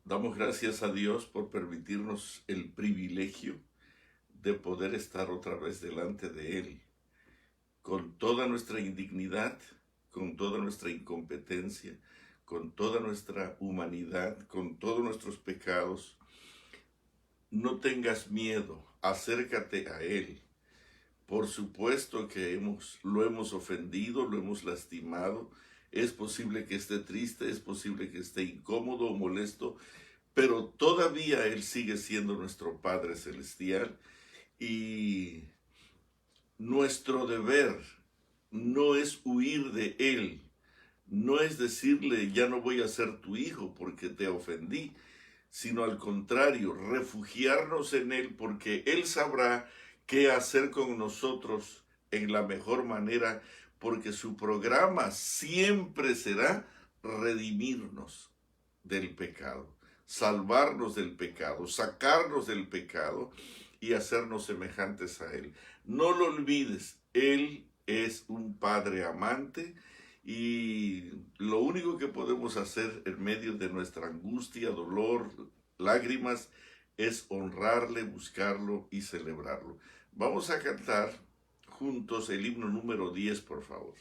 Damos gracias a Dios por permitirnos el privilegio de poder estar otra vez delante de Él, con toda nuestra indignidad, con toda nuestra incompetencia, con toda nuestra humanidad, con todos nuestros pecados. No tengas miedo, acércate a Él. Por supuesto que lo hemos ofendido, lo hemos lastimado. Es posible que esté triste, es posible que esté incómodo o molesto, pero todavía Él sigue siendo nuestro Padre Celestial y nuestro deber no es huir de Él, no es decirle ya no voy a ser tu hijo porque te ofendí, sino al contrario, refugiarnos en Él porque Él sabrá qué hacer con nosotros en la mejor manera, porque su programa siempre será redimirnos del pecado, salvarnos del pecado, sacarnos del pecado y hacernos semejantes a Él. No lo olvides, Él es un Padre amante y lo único que podemos hacer en medio de nuestra angustia, dolor, lágrimas, es honrarle, buscarlo y celebrarlo. Vamos a cantar juntos el himno número 10, por favor.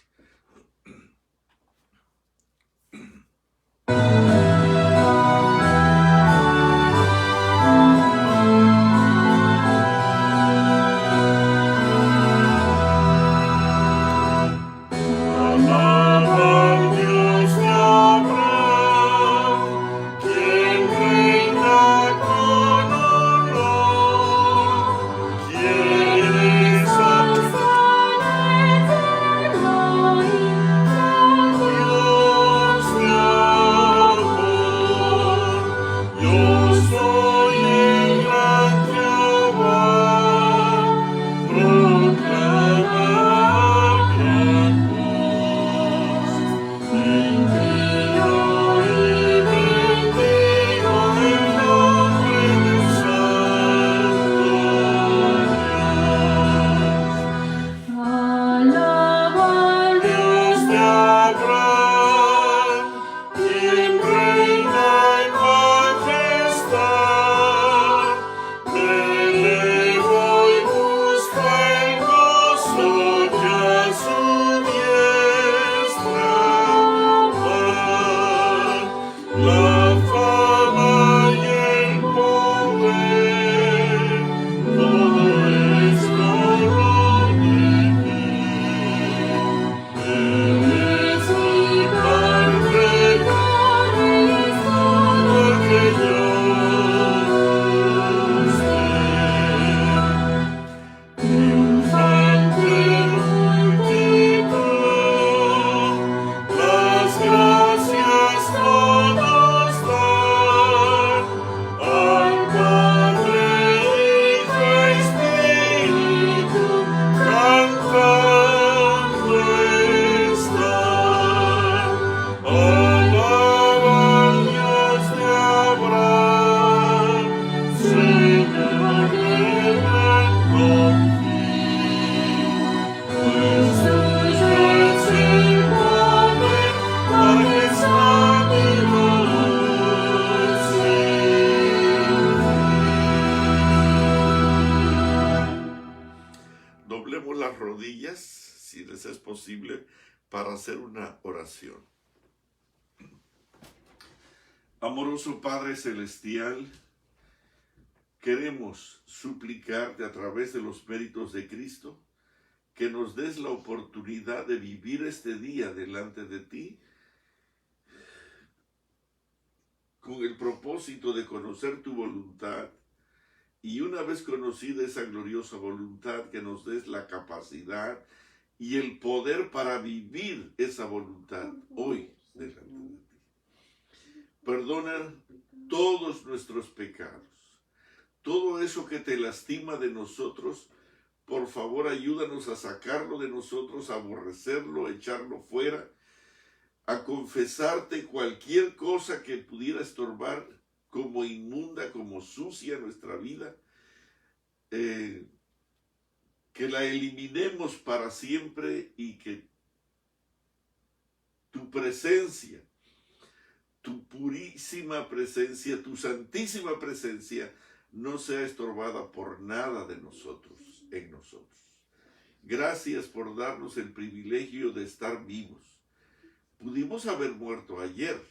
Doblemos las rodillas, si les es posible, para hacer una oración. Amoroso Padre Celestial, queremos suplicarte a través de los méritos de Cristo que nos des la oportunidad de vivir este día delante de ti con el propósito de conocer tu voluntad y una vez conocida esa gloriosa voluntad que nos des la capacidad y el poder para vivir esa voluntad hoy delante de ti. Perdona todos nuestros pecados, todo eso que te lastima de nosotros. Por favor, ayúdanos a sacarlo de nosotros, a aborrecerlo, a echarlo fuera, a confesarte cualquier cosa que pudiera estorbar como inmunda, como sucia nuestra vida, que la eliminemos para siempre y que tu presencia, tu purísima presencia, tu santísima presencia, no sea estorbada por nada de nosotros, en nosotros. Gracias por darnos el privilegio de estar vivos. Pudimos haber muerto ayer,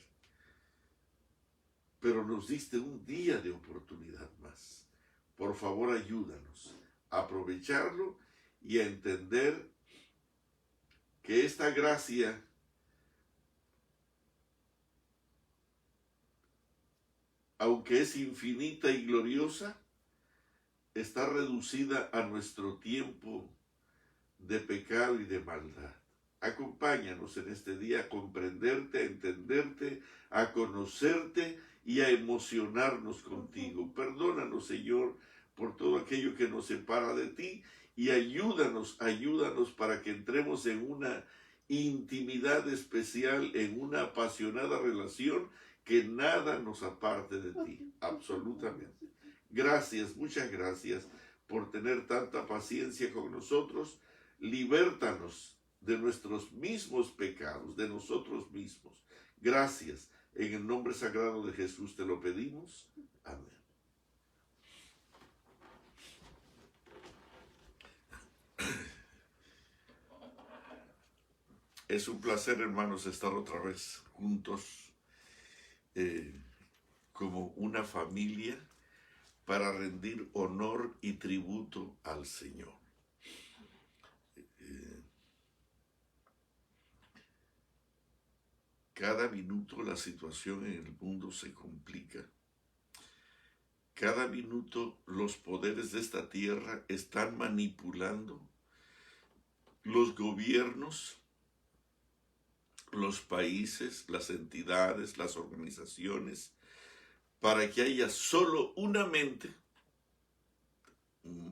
pero nos diste un día de oportunidad más. Por favor, ayúdanos a aprovecharlo y a entender que esta gracia aunque es infinita y gloriosa, está reducida a nuestro tiempo de pecado y de maldad. Acompáñanos en este día a comprenderte, a entenderte, a conocerte y a emocionarnos contigo. Perdónanos, Señor, por todo aquello que nos separa de ti y ayúdanos para que entremos en una intimidad especial, en una apasionada relación, que nada nos aparte de ti, absolutamente. Gracias, muchas gracias por tener tanta paciencia con nosotros. Libértanos de nuestros mismos pecados, de nosotros mismos. Gracias. En el nombre sagrado de Jesús te lo pedimos. Amén. Es un placer, hermanos, estar otra vez juntos como una familia para rendir honor y tributo al Señor. Cada minuto la situación en el mundo se complica. Cada minuto los poderes de esta tierra están manipulando los gobiernos, los países, las entidades, las organizaciones, para que haya solo una mente,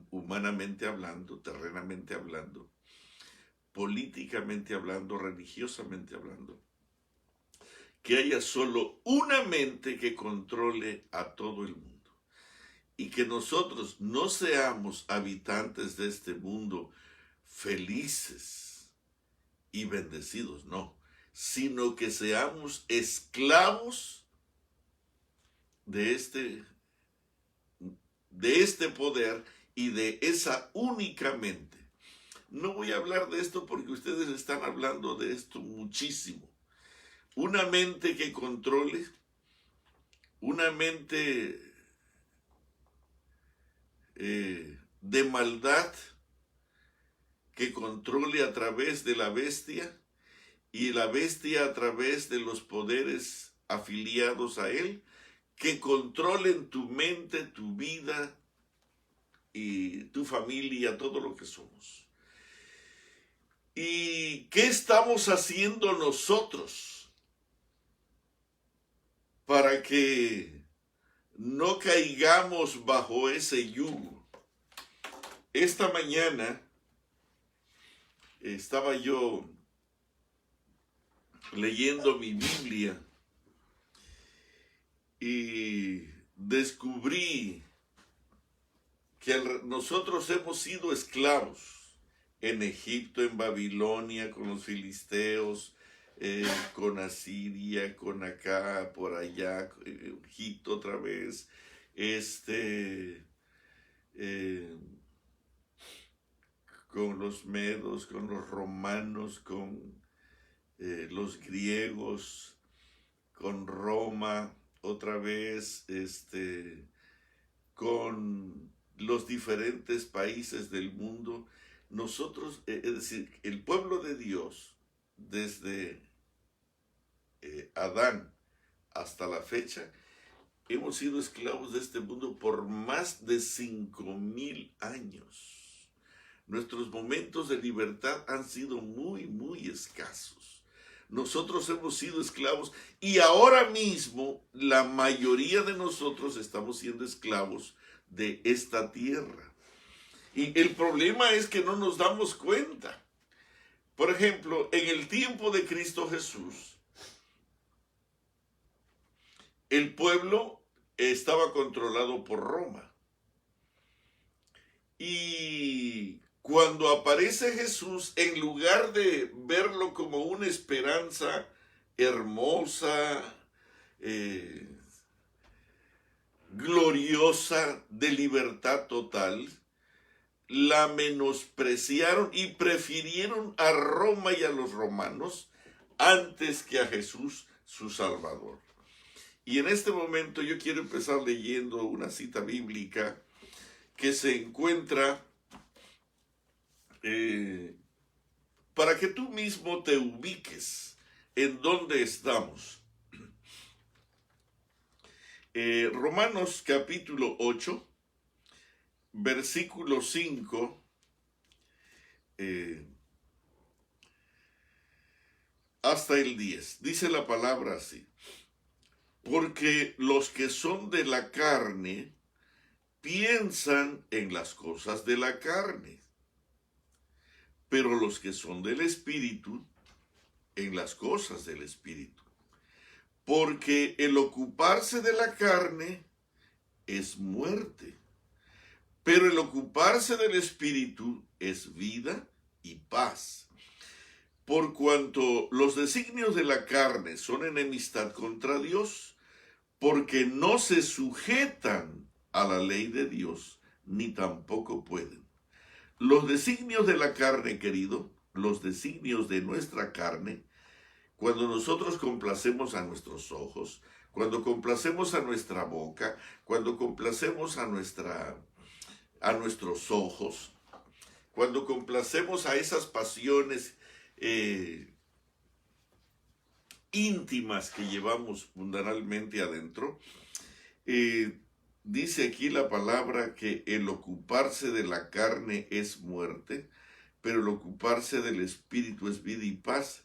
humanamente hablando, terrenamente hablando, políticamente hablando, religiosamente hablando, que haya solo una mente que controle a todo el mundo. Y que nosotros no seamos habitantes de este mundo felices y bendecidos, no, sino que seamos esclavos de este poder y de esa única mente. No voy a hablar de esto porque ustedes están hablando de esto muchísimo. Una mente que controle, una mente de maldad que controle a través de la bestia y la bestia a través de los poderes afiliados a él, que controlen tu mente, tu vida y tu familia, todo lo que somos. ¿Y qué estamos haciendo nosotros para que no caigamos bajo ese yugo? Esta mañana estaba yo leyendo mi Biblia y descubrí que nosotros hemos sido esclavos en Egipto, en Babilonia, con los filisteos, con Asiria, con acá, por allá, Egipto otra vez, con los medos, con los romanos, con los griegos, con Roma, otra vez, con los diferentes países del mundo. Nosotros, es decir, el pueblo de Dios, desde Adán hasta la fecha, hemos sido esclavos de este mundo por más de 5,000 años. Nuestros momentos de libertad han sido muy, muy escasos. Nosotros hemos sido esclavos y ahora mismo la mayoría de nosotros estamos siendo esclavos de esta tierra. Y el problema es que no nos damos cuenta. Por ejemplo, en el tiempo de Cristo Jesús, el pueblo estaba controlado por Roma. Y cuando aparece Jesús, en lugar de verlo como una esperanza hermosa, gloriosa de libertad total, la menospreciaron y prefirieron a Roma y a los romanos antes que a Jesús, su Salvador. Y en este momento yo quiero empezar leyendo una cita bíblica que se encuentra para que tú mismo te ubiques en dónde estamos. Romanos capítulo 8, versículo 5, hasta el 10. Dice la palabra así: porque los que son de la carne piensan en las cosas de la carne, pero los que son del Espíritu en las cosas del Espíritu. Porque el ocuparse de la carne es muerte, pero el ocuparse del Espíritu es vida y paz. Por cuanto los designios de la carne son enemistad contra Dios, porque no se sujetan a la ley de Dios, ni tampoco pueden. Los designios de la carne, querido, los designios de nuestra carne, cuando nosotros complacemos a nuestros ojos, cuando complacemos a nuestra boca, cuando complacemos a nuestros ojos, cuando complacemos a esas pasiones íntimas que llevamos mundanalmente adentro, dice aquí la palabra que el ocuparse de la carne es muerte, pero el ocuparse del Espíritu es vida y paz.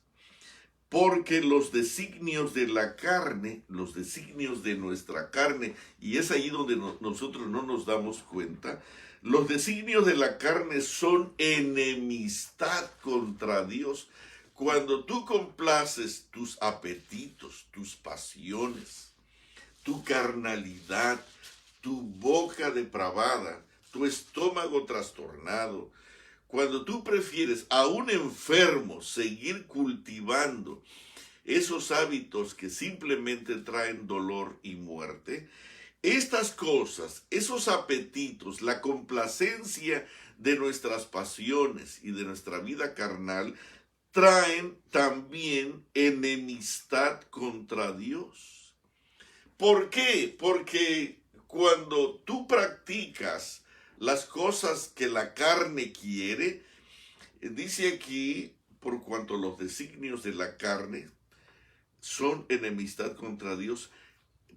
Porque los designios de la carne, los designios de nuestra carne, y es ahí donde nosotros no nos damos cuenta, los designios de la carne son enemistad contra Dios. Cuando tú complaces tus apetitos, tus pasiones, tu carnalidad, tu boca depravada, tu estómago trastornado, cuando tú prefieres a un enfermo seguir cultivando esos hábitos que simplemente traen dolor y muerte, estas cosas, esos apetitos, la complacencia de nuestras pasiones y de nuestra vida carnal, traen también enemistad contra Dios. ¿Por qué? Porque cuando tú practicas las cosas que la carne quiere, dice aquí, por cuanto los designios de la carne son enemistad contra Dios,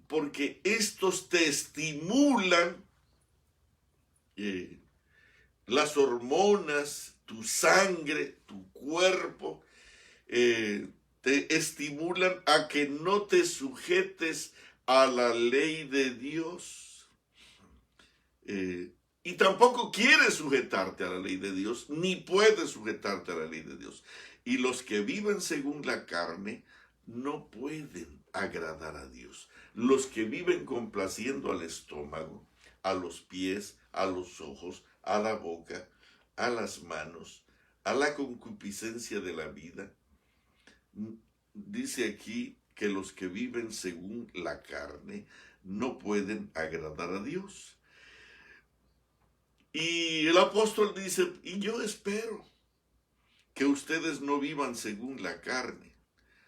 porque estos te estimulan las hormonas, tu sangre, tu cuerpo, te estimulan a que no te sujetes a la ley de Dios. Y tampoco quieres sujetarte a la ley de Dios, ni puedes sujetarte a la ley de Dios. Y los que viven según la carne no pueden agradar a Dios. Los que viven complaciendo al estómago, a los pies, a los ojos, a la boca, a las manos, a la concupiscencia de la vida. Dice aquí que los que viven según la carne no pueden agradar a Dios. Y el apóstol dice, y yo espero que ustedes no vivan según la carne,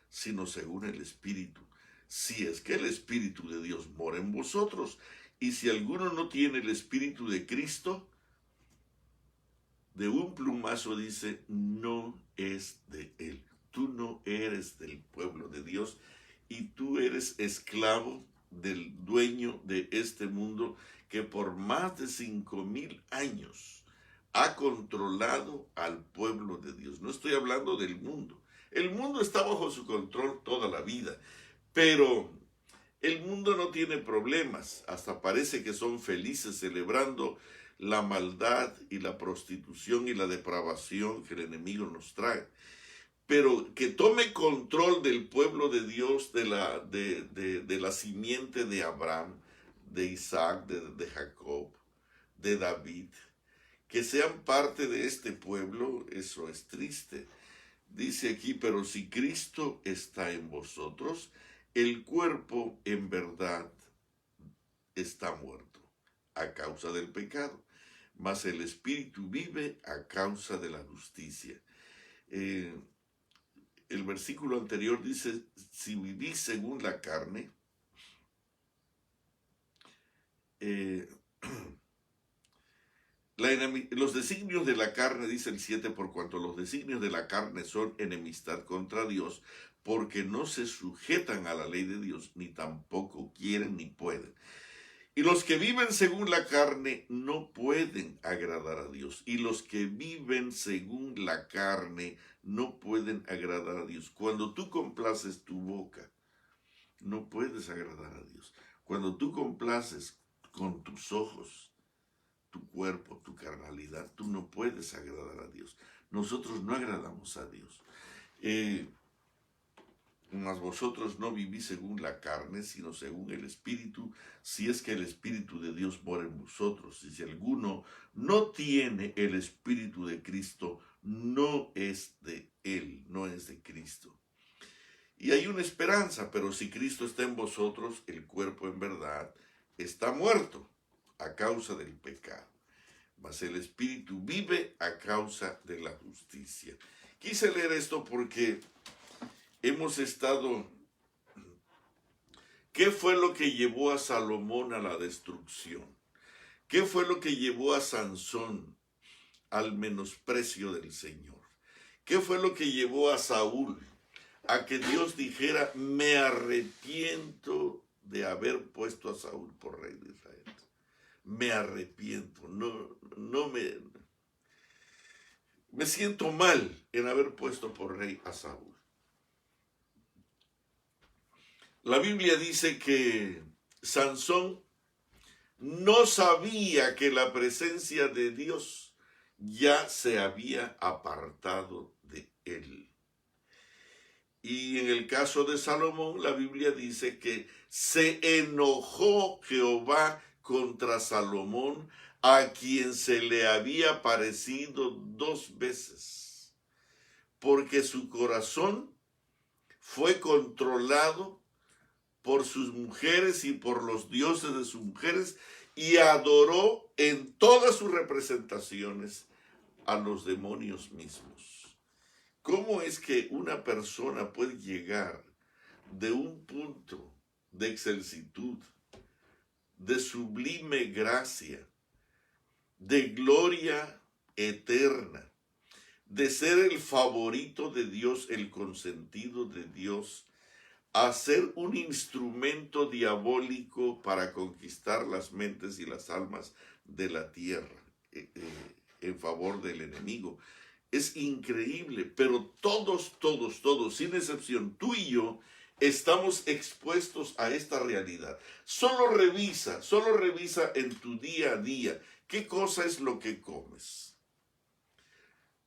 sino según el Espíritu, si es que el Espíritu de Dios mora en vosotros. Y si alguno no tiene el Espíritu de Cristo, de un plumazo dice, no es de él. Tú no eres del pueblo de Dios y tú eres esclavo del dueño de este mundo que por más de 5,000 años ha controlado al pueblo de Dios. No estoy hablando del mundo. El mundo está bajo su control toda la vida, pero el mundo no tiene problemas. Hasta parece que son felices celebrando la maldad y la prostitución y la depravación que el enemigo nos trae. Pero que tome control del pueblo de Dios, de la simiente de Abraham, de Isaac, de Jacob, de David, que sean parte de este pueblo, eso es triste. Dice aquí, pero si Cristo está en vosotros, el cuerpo en verdad está muerto a causa del pecado, mas el espíritu vive a causa de la justicia. El versículo anterior dice, si vivís según la carne, los designios de la carne, dice el 7, por cuanto los designios de la carne son enemistad contra Dios, porque no se sujetan a la ley de Dios, ni tampoco quieren ni pueden. Y los que viven según la carne no pueden agradar a Dios. Y los que viven según la carne no pueden agradar a Dios. Cuando tú complaces tu boca, no puedes agradar a Dios. Cuando tú complaces con tus ojos, tu cuerpo, tu carnalidad, tú no puedes agradar a Dios. Nosotros no agradamos a Dios. Mas vosotros no vivís según la carne, sino según el Espíritu, si es que el Espíritu de Dios mora en vosotros. Y si alguno no tiene el Espíritu de Cristo, no es de él, no es de Cristo. Y hay una esperanza, pero si Cristo está en vosotros, el cuerpo en verdad está muerto a causa del pecado, mas el Espíritu vive a causa de la justicia. Quise leer esto porque hemos estado... ¿Qué fue lo que llevó a Salomón a la destrucción? ¿Qué fue lo que llevó a Sansón al menosprecio del Señor? ¿Qué fue lo que llevó a Saúl a que Dios dijera, me arrepiento de haber puesto a Saúl por rey de Israel? Me arrepiento, me siento mal en haber puesto por rey a Saúl. La Biblia dice que Sansón no sabía que la presencia de Dios ya se había apartado de él. Y en el caso de Salomón, la Biblia dice que se enojó Jehová contra Salomón, a quien se le había aparecido 2 veces, porque su corazón fue controlado por sus mujeres y por los dioses de sus mujeres, y adoró en todas sus representaciones a los demonios mismos. ¿Cómo es que una persona puede llegar de un punto de excelsitud, de sublime gracia, de gloria eterna, de ser el favorito de Dios, el consentido de Dios, a ser un instrumento diabólico para conquistar las mentes y las almas de la tierra en favor del enemigo? Es increíble, pero todos, sin excepción, tú y yo, estamos expuestos a esta realidad. Solo revisa en tu día a día qué cosa es lo que comes.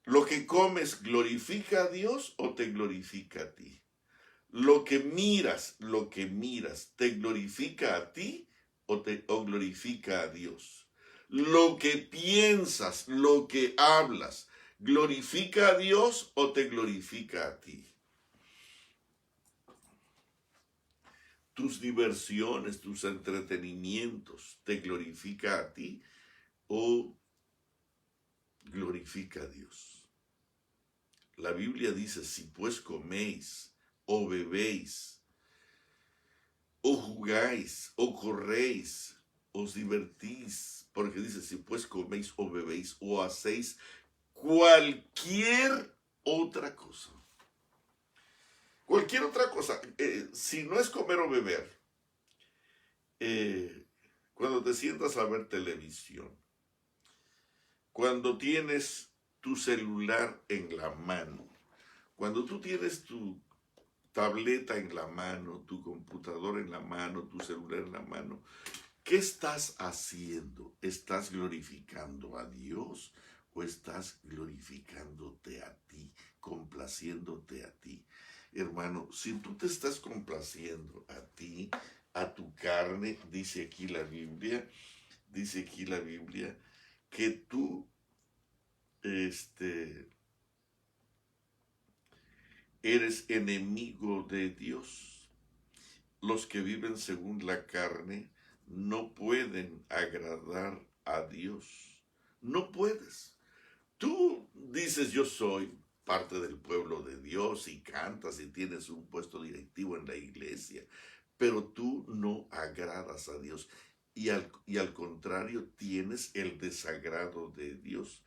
¿Lo que comes glorifica a Dios o te glorifica a ti? Lo que miras, ¿te glorifica a ti o glorifica a Dios? Lo que piensas, lo que hablas, ¿glorifica a Dios o te glorifica a ti? Tus diversiones, tus entretenimientos, ¿te glorifica a ti o glorifica a Dios? La Biblia dice, si pues coméis o bebéis, o jugáis, o corréis, os divertís, porque dice, si pues coméis o bebéis, o hacéis cualquier otra cosa. Cualquier otra cosa, si no es comer o beber, cuando te sientas a ver televisión, cuando tienes tu celular en la mano, cuando tú tienes tu tableta en la mano, tu computadora en la mano, tu celular en la mano, ¿qué estás haciendo? ¿Estás glorificando a Dios o estás glorificándote a ti, complaciéndote a ti? Hermano, si tú te estás complaciendo a ti, a tu carne, dice aquí la Biblia, que tú eres enemigo de Dios. los que viven según la carne no pueden agradar a Dios. No puedes. Tú dices, yo soy parte del pueblo de Dios y cantas y tienes un puesto directivo en la iglesia, pero tú no agradas a Dios y al contrario tienes el desagrado de Dios.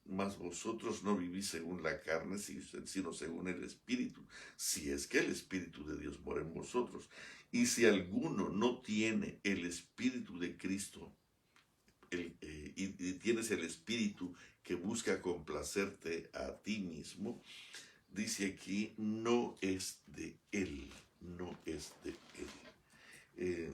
Mas vosotros no vivís según la carne, sino según el Espíritu, si es que el Espíritu de Dios mora en vosotros. Y si alguno no tiene el Espíritu de Cristo, y tienes el Espíritu que busca complacerte a ti mismo, dice aquí, no es de Él, no es de Él.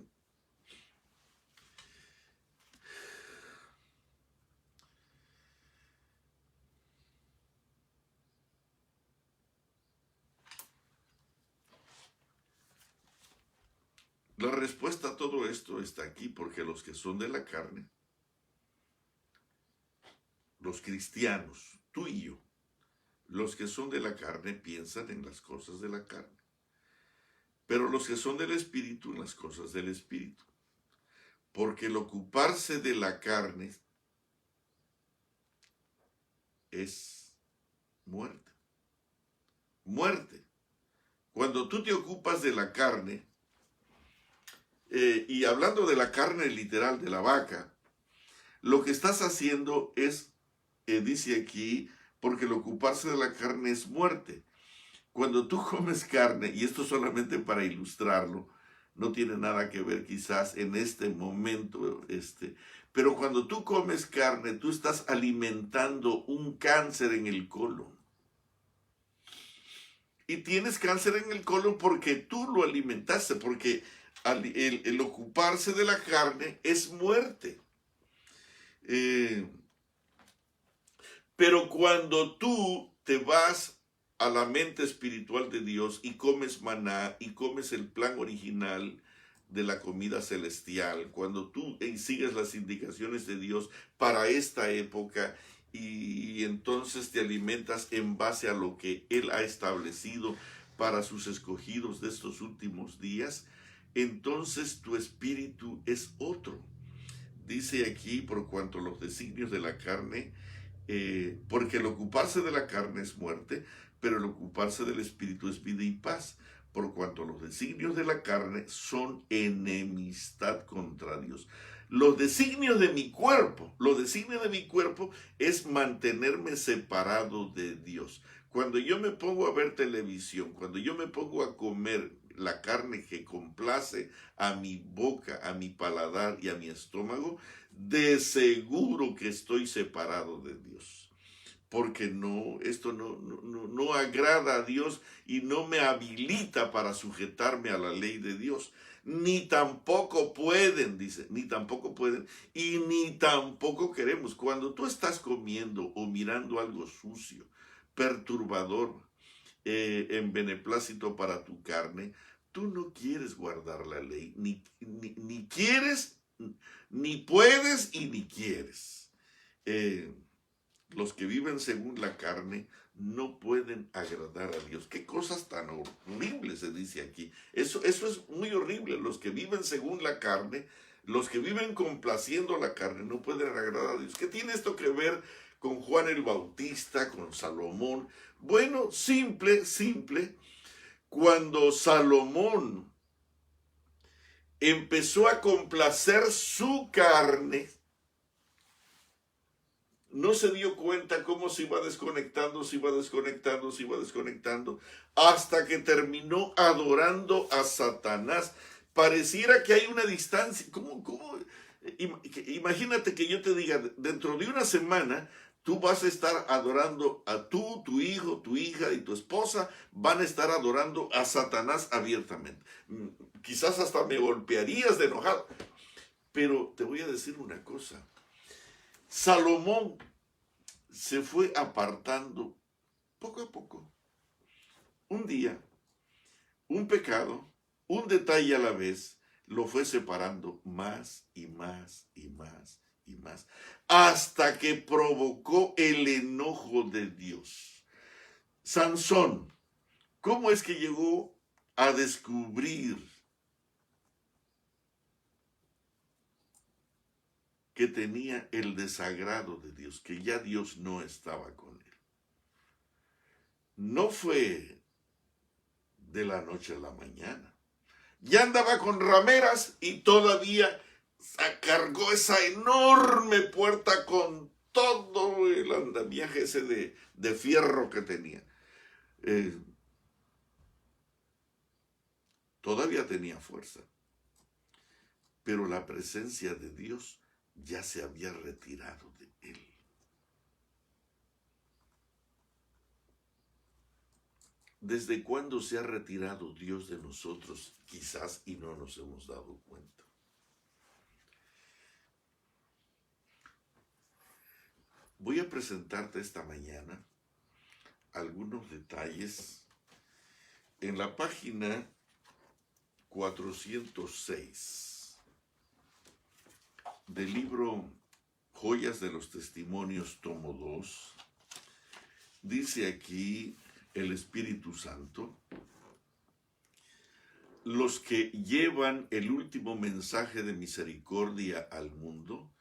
La respuesta a todo esto está aquí, porque los que son de la carne, los cristianos, tú y yo, los que son de la carne piensan en las cosas de la carne, pero los que son del Espíritu en las cosas del Espíritu. Porque el ocuparse de la carne es muerte. Muerte. Cuando tú te ocupas de la carne, y hablando de la carne literal de la vaca, lo que estás haciendo es, dice aquí, porque el ocuparse de la carne es muerte. Cuando tú comes carne, y esto solamente para ilustrarlo, no tiene nada que ver quizás en este momento, pero cuando tú comes carne, tú estás alimentando un cáncer en el colon. Y tienes cáncer en el colon porque tú lo alimentaste, porque el ocuparse de la carne es muerte. Pero cuando tú te vas a la mente espiritual de Dios y comes maná y comes el plan original de la comida celestial, cuando tú sigues las indicaciones de Dios para esta época y entonces te alimentas en base a lo que Él ha establecido para sus escogidos de estos últimos días, entonces tu espíritu es otro. Dice aquí, por cuanto los designios de la carne, porque el ocuparse de la carne es muerte, pero el ocuparse del espíritu es vida y paz, por cuanto los designios de la carne son enemistad contra Dios. Los designios de mi cuerpo es mantenerme separado de Dios. Cuando yo me pongo a ver televisión, cuando yo me pongo a comer la carne que complace a mi boca, a mi paladar y a mi estómago, de seguro que estoy separado de Dios. Porque esto no agrada a Dios y no me habilita para sujetarme a la ley de Dios. Ni tampoco pueden, dice, ni tampoco pueden y ni tampoco queremos. Cuando tú estás comiendo o mirando algo sucio, perturbador, en beneplácito para tu carne, tú no quieres guardar la ley, ni quieres, ni puedes y ni quieres. Los que viven según la carne no pueden agradar a Dios. Qué cosas tan horribles se dice aquí. Eso es muy horrible. Los que viven según la carne, los que viven complaciendo la carne, no pueden agradar a Dios. ¿Qué tiene esto que ver con Juan el Bautista, con Salomón? Bueno, simple. Cuando Salomón empezó a complacer su carne, no se dio cuenta cómo se iba desconectando, hasta que terminó adorando a Satanás. Pareciera que hay una distancia. Imagínate que yo te diga, dentro de una semana, tú vas a estar adorando a tu hijo, tu hija y tu esposa van a estar adorando a Satanás abiertamente. Quizás hasta me golpearías de enojado. Pero te voy a decir una cosa. Salomón se fue apartando poco a poco. Un día, un pecado, un detalle a la vez, lo fue separando más y más, hasta que provocó el enojo de Dios. Sansón, ¿cómo es que llegó a descubrir que tenía el desagrado de Dios, que ya Dios no estaba con él. No fue de la noche a la mañana. Ya andaba con rameras y todavía cargó esa enorme puerta con todo el andamiaje ese de fierro que tenía. Todavía tenía fuerza, pero la presencia de Dios ya se había retirado de él. ¿Desde cuándo se ha retirado Dios de nosotros? Quizás y no nos hemos dado cuenta. Voy a presentarte esta mañana algunos detalles en la página 406 del libro Joyas de los Testimonios, tomo 2. Dice aquí el Espíritu Santo: los que llevan el último mensaje de misericordia al mundo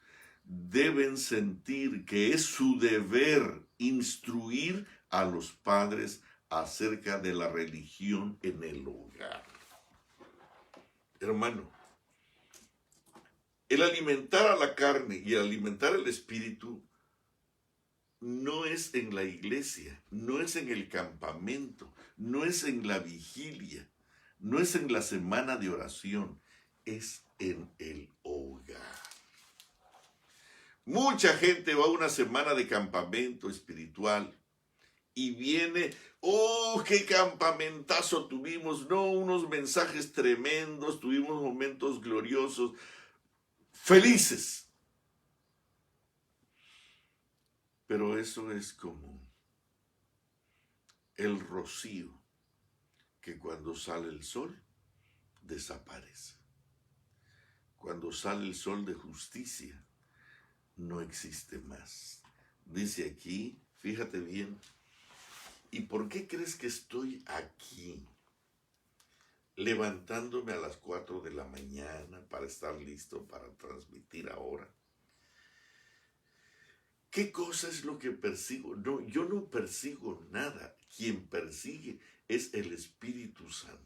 deben sentir que es su deber instruir a los padres acerca de la religión en el hogar. Hermano, el alimentar a la carne y el alimentar el espíritu no es en la iglesia, no es en el campamento, no es en la vigilia, no es en la semana de oración, es en el hogar. Mucha gente va a una semana de campamento espiritual y viene, ¡oh, qué campamentazo tuvimos! No, unos mensajes tremendos, tuvimos momentos gloriosos, felices. Pero eso es como el rocío que cuando sale el sol desaparece. Cuando sale el sol de justicia no existe más. Dice aquí, fíjate bien, ¿y por qué crees que estoy aquí levantándome a las 4 de la mañana para estar listo para transmitir ahora? ¿Qué cosa es lo que persigo? No, yo no persigo nada. Quien persigue es el Espíritu Santo,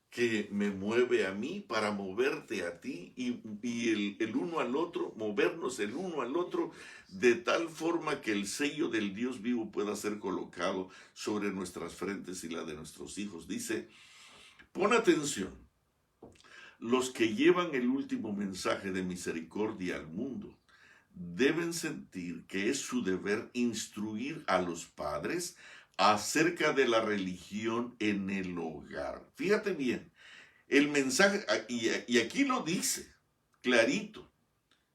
que me mueve a mí para moverte a ti y el uno al otro, movernos el uno al otro, de tal forma que el sello del Dios vivo pueda ser colocado sobre nuestras frentes y la de nuestros hijos. Dice, pon atención, los que llevan el último mensaje de misericordia al mundo deben sentir que es su deber instruir a los padres acerca de la religión en el hogar. Fíjate bien, el mensaje, y aquí lo dice, clarito.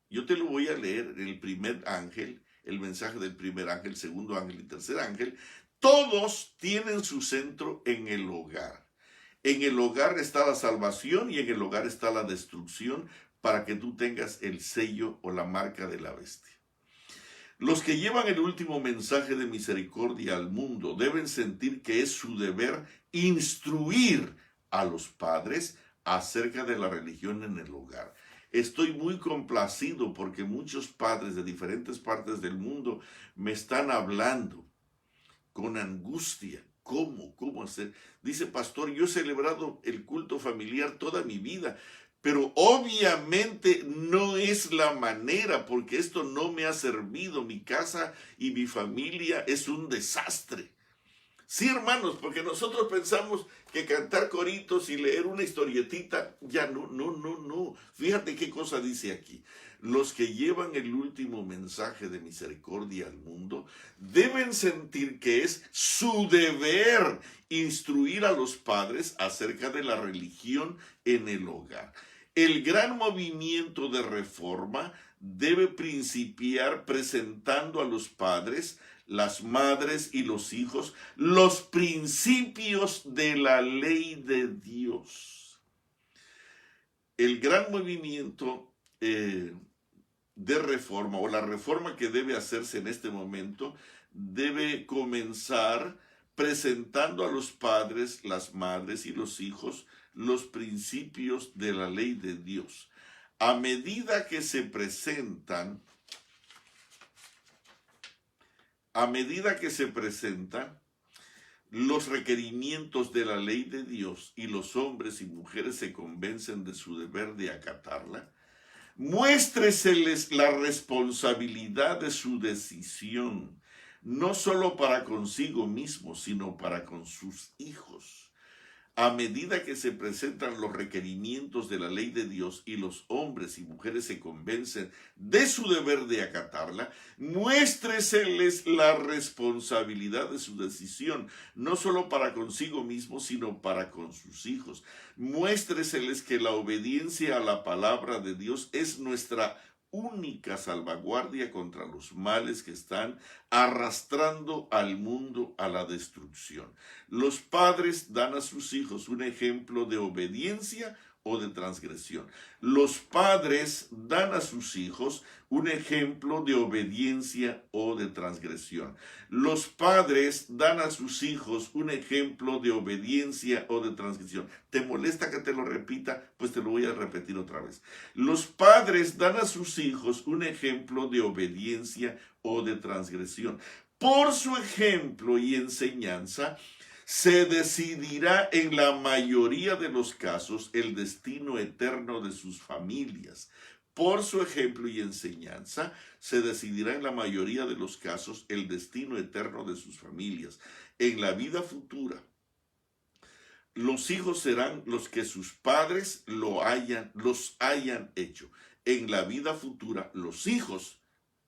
Yo te lo voy a leer, el primer ángel, el mensaje del primer ángel, segundo ángel y tercer ángel, todos tienen su centro en el hogar. En el hogar está la salvación y en el hogar está la destrucción, para que tú tengas el sello o la marca de la bestia. Los que llevan el último mensaje de misericordia al mundo deben sentir que es su deber instruir a los padres acerca de la religión en el hogar. Estoy muy complacido porque muchos padres de diferentes partes del mundo me están hablando con angustia. ¿Cómo hacer? Dice, pastor, yo he celebrado el culto familiar toda mi vida, pero obviamente no es la manera, porque esto no me ha servido. Mi casa y mi familia es un desastre. Sí, hermanos, porque nosotros pensamos que cantar coritos y leer una historietita, ya no. Fíjate qué cosa dice aquí. Los que llevan el último mensaje de misericordia al mundo deben sentir que es su deber instruir a los padres acerca de la religión en el hogar. El gran movimiento de reforma debe principiar presentando a los padres, las madres y los hijos los principios de la ley de Dios. El gran movimiento de reforma, o la reforma que debe hacerse en este momento, debe comenzar presentando a los padres, las madres y los hijos los principios de la ley de Dios. A medida que se presentan los requerimientos de la ley de Dios y los hombres y mujeres se convencen de su deber de acatarla, muéstreseles la responsabilidad de su decisión, no solo para consigo mismo, sino para con sus hijos. A medida que se presentan los requerimientos de la ley de Dios y los hombres y mujeres se convencen de su deber de acatarla, muéstreseles la responsabilidad de su decisión, no solo para consigo mismo, sino para con sus hijos. Muéstreseles que la obediencia a la palabra de Dios es nuestra única salvaguardia contra los males que están arrastrando al mundo a la destrucción. Los padres dan a sus hijos un ejemplo de obediencia o de transgresión. Los padres dan a sus hijos un ejemplo de obediencia o de transgresión. Los padres dan a sus hijos un ejemplo de obediencia o de transgresión. ¿Te molesta que te lo repita? Pues te lo voy a repetir otra vez. Los padres dan a sus hijos un ejemplo de obediencia o de transgresión. Por su ejemplo y enseñanza, se decidirá en la mayoría de los casos el destino eterno de sus familias. Por su ejemplo y enseñanza, se decidirá en la mayoría de los casos el destino eterno de sus familias. En la vida futura, los hijos serán los que sus padres los hayan hecho. En la vida futura, los hijos,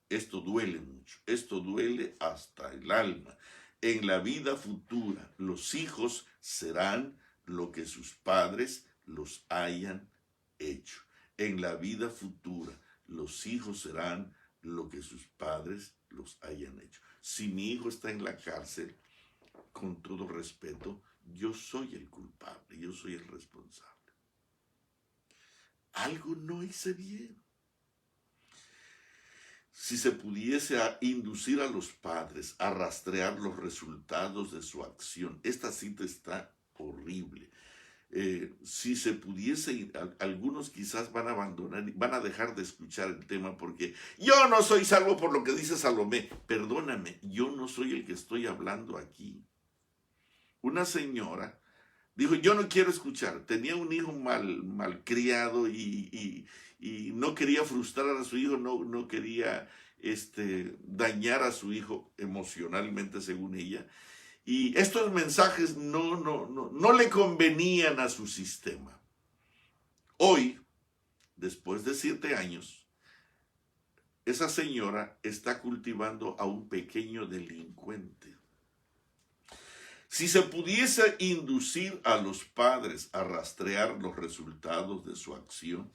esto duele mucho, esto duele hasta el alma. En la vida futura, los hijos serán lo que sus padres los hayan hecho. En la vida futura, los hijos serán lo que sus padres los hayan hecho. Si mi hijo está en la cárcel, con todo respeto, yo soy el culpable, yo soy el responsable. Algo no hice bien. Si se pudiese inducir a los padres a rastrear los resultados de su acción, esta cita está horrible. Si se pudiese, algunos quizás van a abandonar, van a dejar de escuchar el tema porque yo no soy salvo por lo que dice Salomé. Perdóname, yo no soy el que estoy hablando aquí. Una señora dijo, yo no quiero escuchar. Tenía un hijo malcriado y no quería frustrar a su hijo, no quería dañar a su hijo emocionalmente, según ella. Y estos mensajes no le convenían a su sistema. Hoy, después de 7 años, esa señora está cultivando a un pequeño delincuente. Si se pudiese inducir a los padres a rastrear los resultados de su acción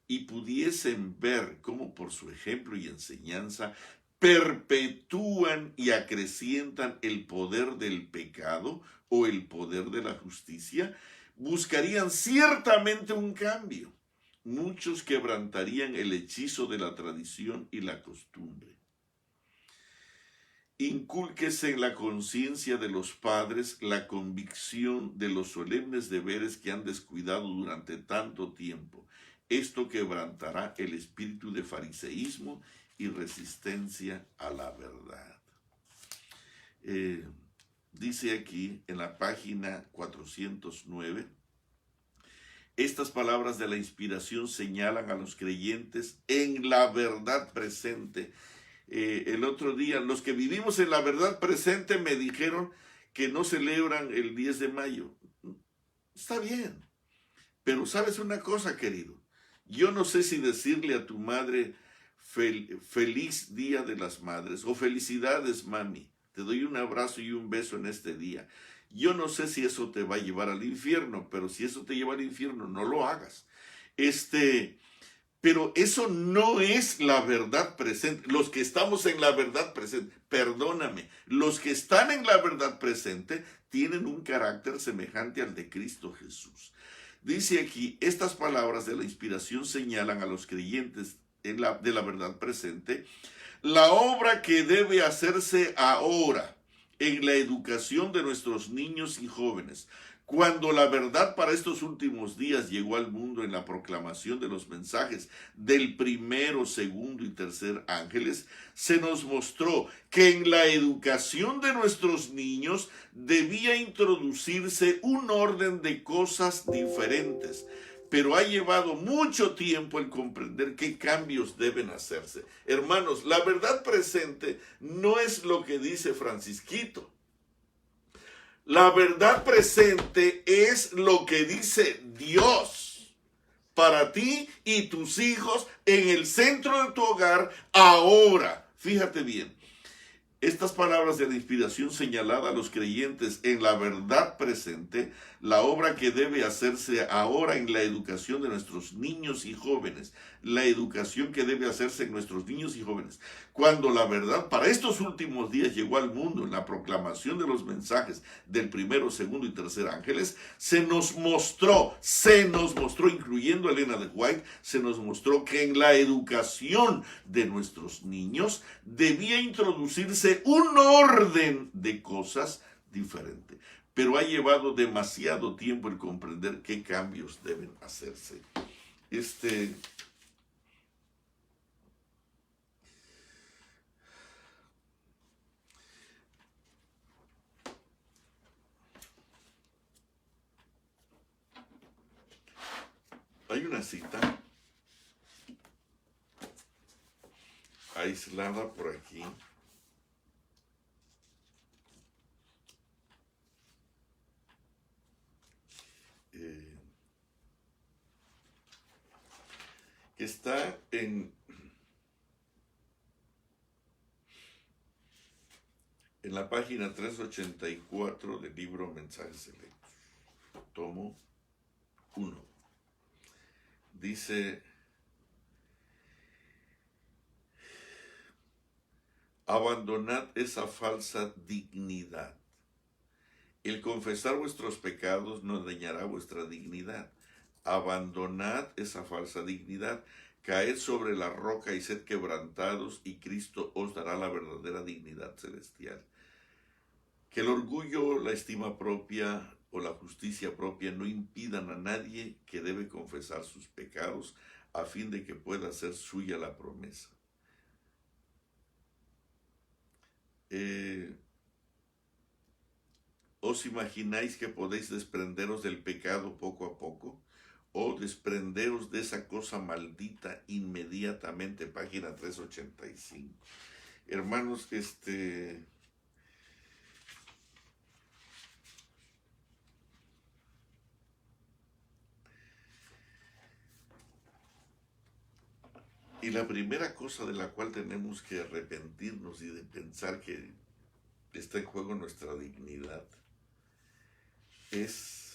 y pudiesen ver cómo por su ejemplo y enseñanza perpetúan y acrecientan el poder del pecado o el poder de la justicia, buscarían ciertamente un cambio. Muchos quebrantarían el hechizo de la tradición y la costumbre. Incúlquese en la conciencia de los padres la convicción de los solemnes deberes que han descuidado durante tanto tiempo. Esto quebrantará el espíritu de fariseísmo y resistencia a la verdad. Dice aquí en la página 409, estas palabras de la inspiración señalan a los creyentes en la verdad presente. El otro día, los que vivimos en la verdad presente me dijeron que no celebran el 10 de mayo. Está bien, pero ¿sabes una cosa, querido? Yo no sé si decirle a tu madre feliz Día de las Madres o felicidades, mami. Te doy un abrazo y un beso en este día. Yo no sé si eso te va a llevar al infierno, pero si eso te lleva al infierno, no lo hagas. Pero eso no es la verdad presente. Los que estamos en la verdad presente, perdóname, los que están en la verdad presente tienen un carácter semejante al de Cristo Jesús. Dice aquí, estas palabras de la inspiración señalan a los creyentes de la verdad presente la obra que debe hacerse ahora en la educación de nuestros niños y jóvenes. Cuando la verdad para estos últimos días llegó al mundo en la proclamación de los mensajes del primero, segundo y tercer ángeles, se nos mostró que en la educación de nuestros niños debía introducirse un orden de cosas diferentes. Pero ha llevado mucho tiempo el comprender qué cambios deben hacerse. Hermanos, la verdad presente no es lo que dice Francisquito. La verdad presente es lo que dice Dios para ti y tus hijos en el centro de tu hogar ahora. Fíjate bien, estas palabras de la inspiración señalada a los creyentes en la verdad presente, la obra que debe hacerse ahora en la educación de nuestros niños y jóvenes, la educación que debe hacerse en nuestros niños y jóvenes. Cuando la verdad para estos últimos días llegó al mundo en la proclamación de los mensajes del primero, segundo y tercer ángeles, se nos mostró, incluyendo a Elena de White, se nos mostró que en la educación de nuestros niños debía introducirse un orden de cosas diferente. Pero ha llevado demasiado tiempo el comprender qué cambios deben hacerse. Hay una cita aislada por aquí. Que está en la página 384 del libro Mensajes Selectos, tomo 1. Dice: abandonad esa falsa dignidad. El confesar vuestros pecados no dañará vuestra dignidad. Abandonad esa falsa dignidad. Caed sobre la roca y sed quebrantados, y Cristo os dará la verdadera dignidad celestial. Que el orgullo, la estima propia o la justicia propia no impidan a nadie que debe confesar sus pecados a fin de que pueda ser suya la promesa. ¿Os imagináis que podéis desprenderos del pecado poco a poco? ¿O desprenderos de esa cosa maldita inmediatamente? Página 385. Hermanos, y la primera cosa de la cual tenemos que arrepentirnos y de pensar que está en juego nuestra dignidad es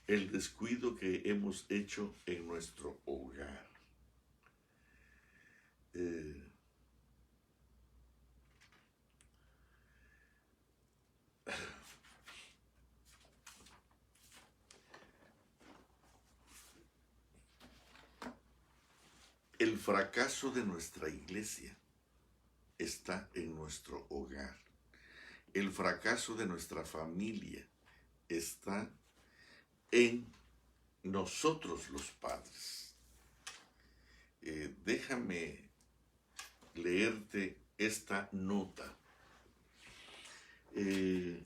el descuido que hemos hecho en nuestro hogar. El fracaso de nuestra iglesia está en nuestro hogar. El fracaso de nuestra familia está en nosotros los padres. Déjame leerte esta nota. He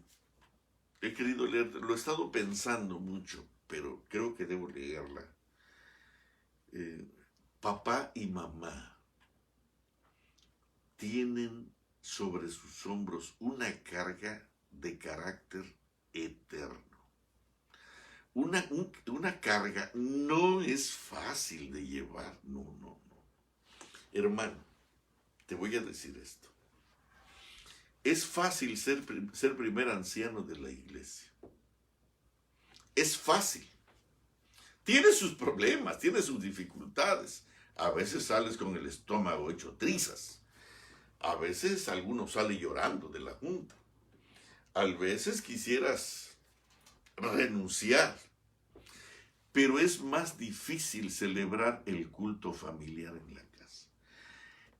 querido leer, lo he estado pensando mucho, pero creo que debo leerla. Papá y mamá tienen sobre sus hombros una carga de carácter eterno. Una carga no es fácil de llevar, no. Hermano, te voy a decir esto. Es fácil ser primer anciano de la iglesia. Es fácil. Tiene sus problemas, tiene sus dificultades. A veces sales con el estómago hecho trizas. A veces alguno sale llorando de la junta. A veces quisieras renunciar. Pero es más difícil celebrar el culto familiar en la casa.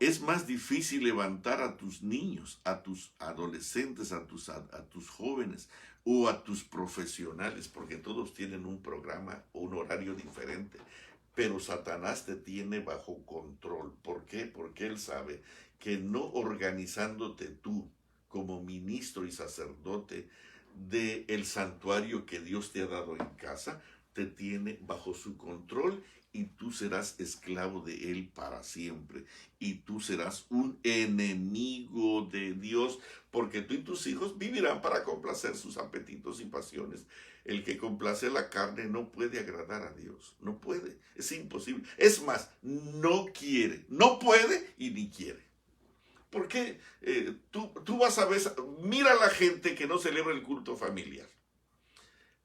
es más difícil levantar a tus niños, a tus adolescentes, a tus jóvenes o a tus profesionales, porque todos tienen un programa o un horario diferente. Pero Satanás te tiene bajo control. ¿Por qué? Porque él sabe que no organizándote tú como ministro y sacerdote del santuario que Dios te ha dado en casa, te tiene bajo su control y tú serás esclavo de él para siempre. Y tú serás un enemigo de Dios, porque tú y tus hijos vivirán para complacer sus apetitos y pasiones. El que complace la carne no puede agradar a Dios, no puede, es imposible. Es más, no quiere, no puede y ni quiere. ¿Por qué? Tú vas a ver, mira a la gente que no celebra el culto familiar.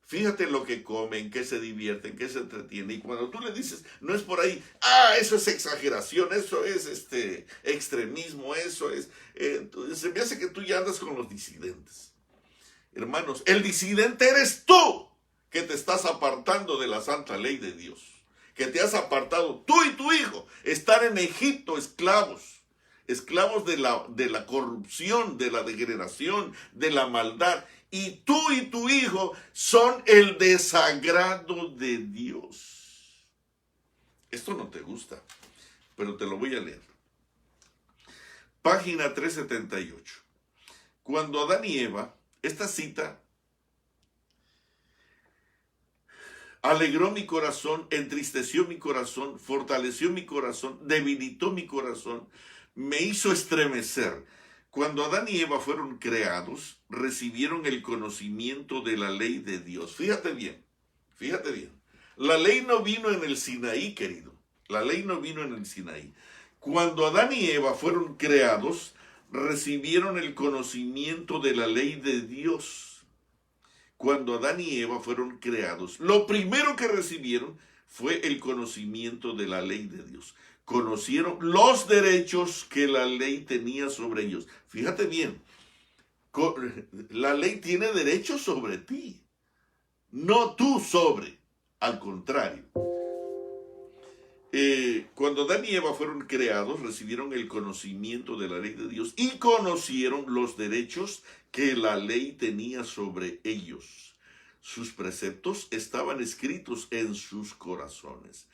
Fíjate en lo que comen, qué se divierten, qué se entretienen. Y cuando tú le dices, no es por ahí, eso es exageración, eso es extremismo, eso es... se me hace que tú ya andas con los disidentes. Hermanos, el disidente eres tú, que te estás apartando de la santa ley de Dios. Que te has apartado, tú y tu hijo, estar en Egipto esclavos de la corrupción, de la degeneración, de la maldad. Y tú y tu hijo son el desagrado de Dios. Esto no te gusta, pero te lo voy a leer. Página 378. Cuando Adán y Eva, esta cita alegró mi corazón, entristeció mi corazón, fortaleció mi corazón, debilitó mi corazón, me hizo estremecer. Cuando Adán y Eva fueron creados, recibieron el conocimiento de la ley de Dios. Fíjate bien, fíjate bien. La ley no vino en el Sinaí, querido. La ley no vino en el Sinaí. Cuando Adán y Eva fueron creados, recibieron el conocimiento de la ley de Dios. Cuando Adán y Eva fueron creados, lo primero que recibieron fue el conocimiento de la ley de Dios. Conocieron los derechos que la ley tenía sobre ellos. Fíjate bien, la ley tiene derechos sobre ti, no tú sobre, al contrario. Cuando Adán y Eva fueron creados, recibieron el conocimiento de la ley de Dios y conocieron los derechos que la ley tenía sobre ellos. Sus preceptos estaban escritos en sus corazones.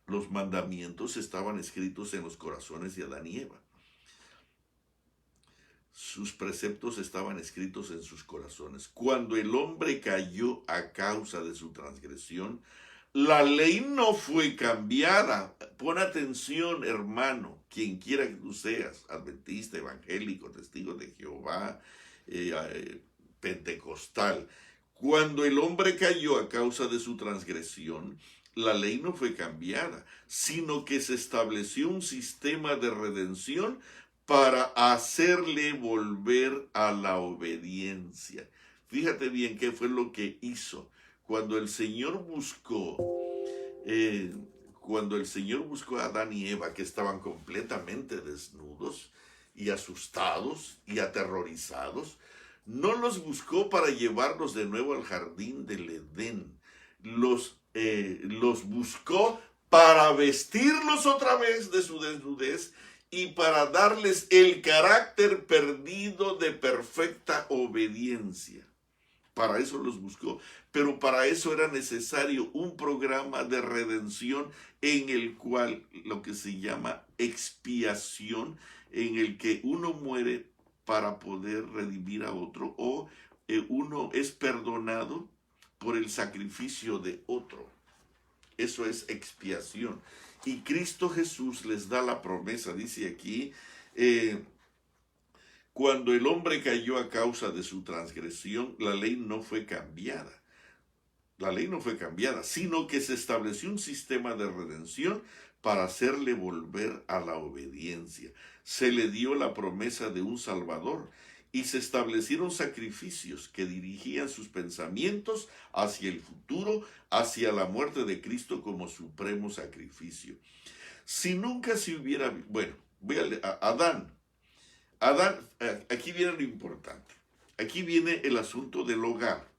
Los mandamientos estaban escritos en los corazones de Adán y Eva. Sus preceptos estaban escritos en sus corazones. Cuando el hombre cayó a causa de su transgresión, la ley no fue cambiada. Pon atención, hermano, quien quiera que tú seas, adventista, evangélico, testigo de Jehová, pentecostal. Cuando el hombre cayó a causa de su transgresión, la ley no fue cambiada, sino que se estableció un sistema de redención para hacerle volver a la obediencia. Fíjate bien qué fue lo que hizo. Cuando el Señor buscó a Adán y Eva, que estaban completamente desnudos y asustados y aterrorizados, no los buscó para llevarlos de nuevo al jardín del Edén. Los buscó para vestirlos otra vez de su desnudez y para darles el carácter perdido de perfecta obediencia. Para eso los buscó, pero para eso era necesario un programa de redención en el cual lo que se llama expiación, en el que uno muere para poder redimir a otro, o uno es perdonado por el sacrificio de otro. Eso es expiación. Y Cristo Jesús les da la promesa, dice aquí, cuando el hombre cayó a causa de su transgresión, la ley no fue cambiada. La ley no fue cambiada, sino que se estableció un sistema de redención para hacerle volver a la obediencia. Se le dio la promesa de un Salvador y se establecieron sacrificios que dirigían sus pensamientos hacia el futuro, hacia la muerte de Cristo como supremo sacrificio. Si nunca se hubiera... Bueno, voy a Adán, aquí viene lo importante. Aquí viene el asunto del hogar.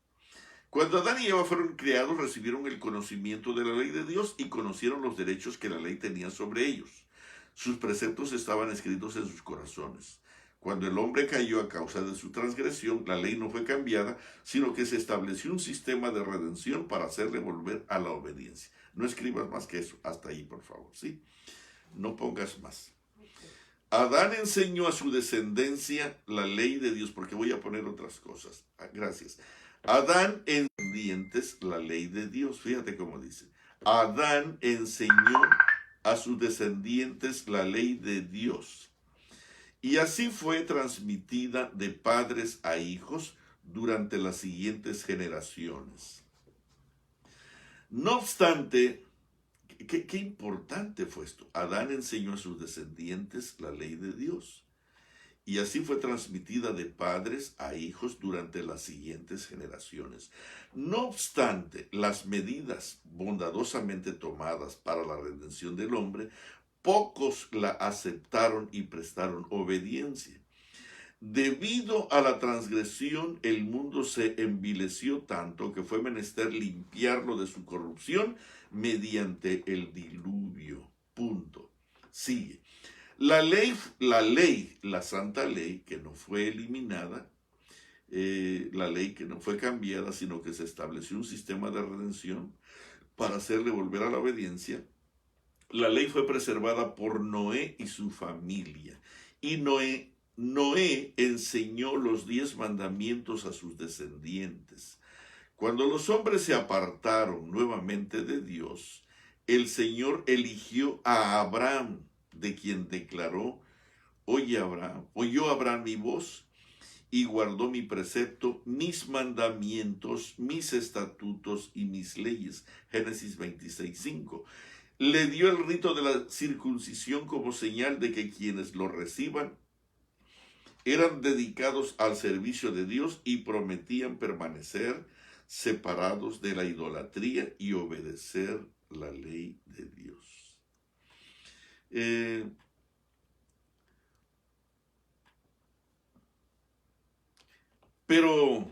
Cuando Adán y Eva fueron creados, recibieron el conocimiento de la ley de Dios y conocieron los derechos que la ley tenía sobre ellos. Sus preceptos estaban escritos en sus corazones. Cuando el hombre cayó a causa de su transgresión, la ley no fue cambiada, sino que se estableció un sistema de redención para hacerle volver a la obediencia. No escribas más que eso. Hasta ahí, por favor, ¿sí? No pongas más. Adán enseñó a su descendencia la ley de Dios, porque voy a poner otras cosas. Gracias. Adán descendientes la ley de Dios. Fíjate cómo dice. Adán enseñó a sus descendientes la ley de Dios. Y así fue transmitida de padres a hijos durante las siguientes generaciones. No obstante, qué importante fue esto. Adán enseñó a sus descendientes la ley de Dios. Y así fue transmitida de padres a hijos durante las siguientes generaciones. No obstante, las medidas bondadosamente tomadas para la redención del hombre, pocos la aceptaron y prestaron obediencia. Debido a la transgresión, el mundo se envileció tanto que fue menester limpiarlo de su corrupción mediante el diluvio. Punto. Sigue. La santa ley, que no fue eliminada, la ley que no fue cambiada, sino que se estableció un sistema de redención para hacerle volver a la obediencia. La ley fue preservada por Noé y su familia. Y Noé enseñó los 10 mandamientos a sus descendientes. Cuando los hombres se apartaron nuevamente de Dios, el Señor eligió a Abraham, de quien declaró: oyó Abraham mi voz y guardó mi precepto, mis mandamientos, mis estatutos y mis leyes. Génesis 26:5. Le dio el rito de la circuncisión como señal de que quienes lo reciban eran dedicados al servicio de Dios y prometían permanecer separados de la idolatría y obedecer la ley de Dios. Pero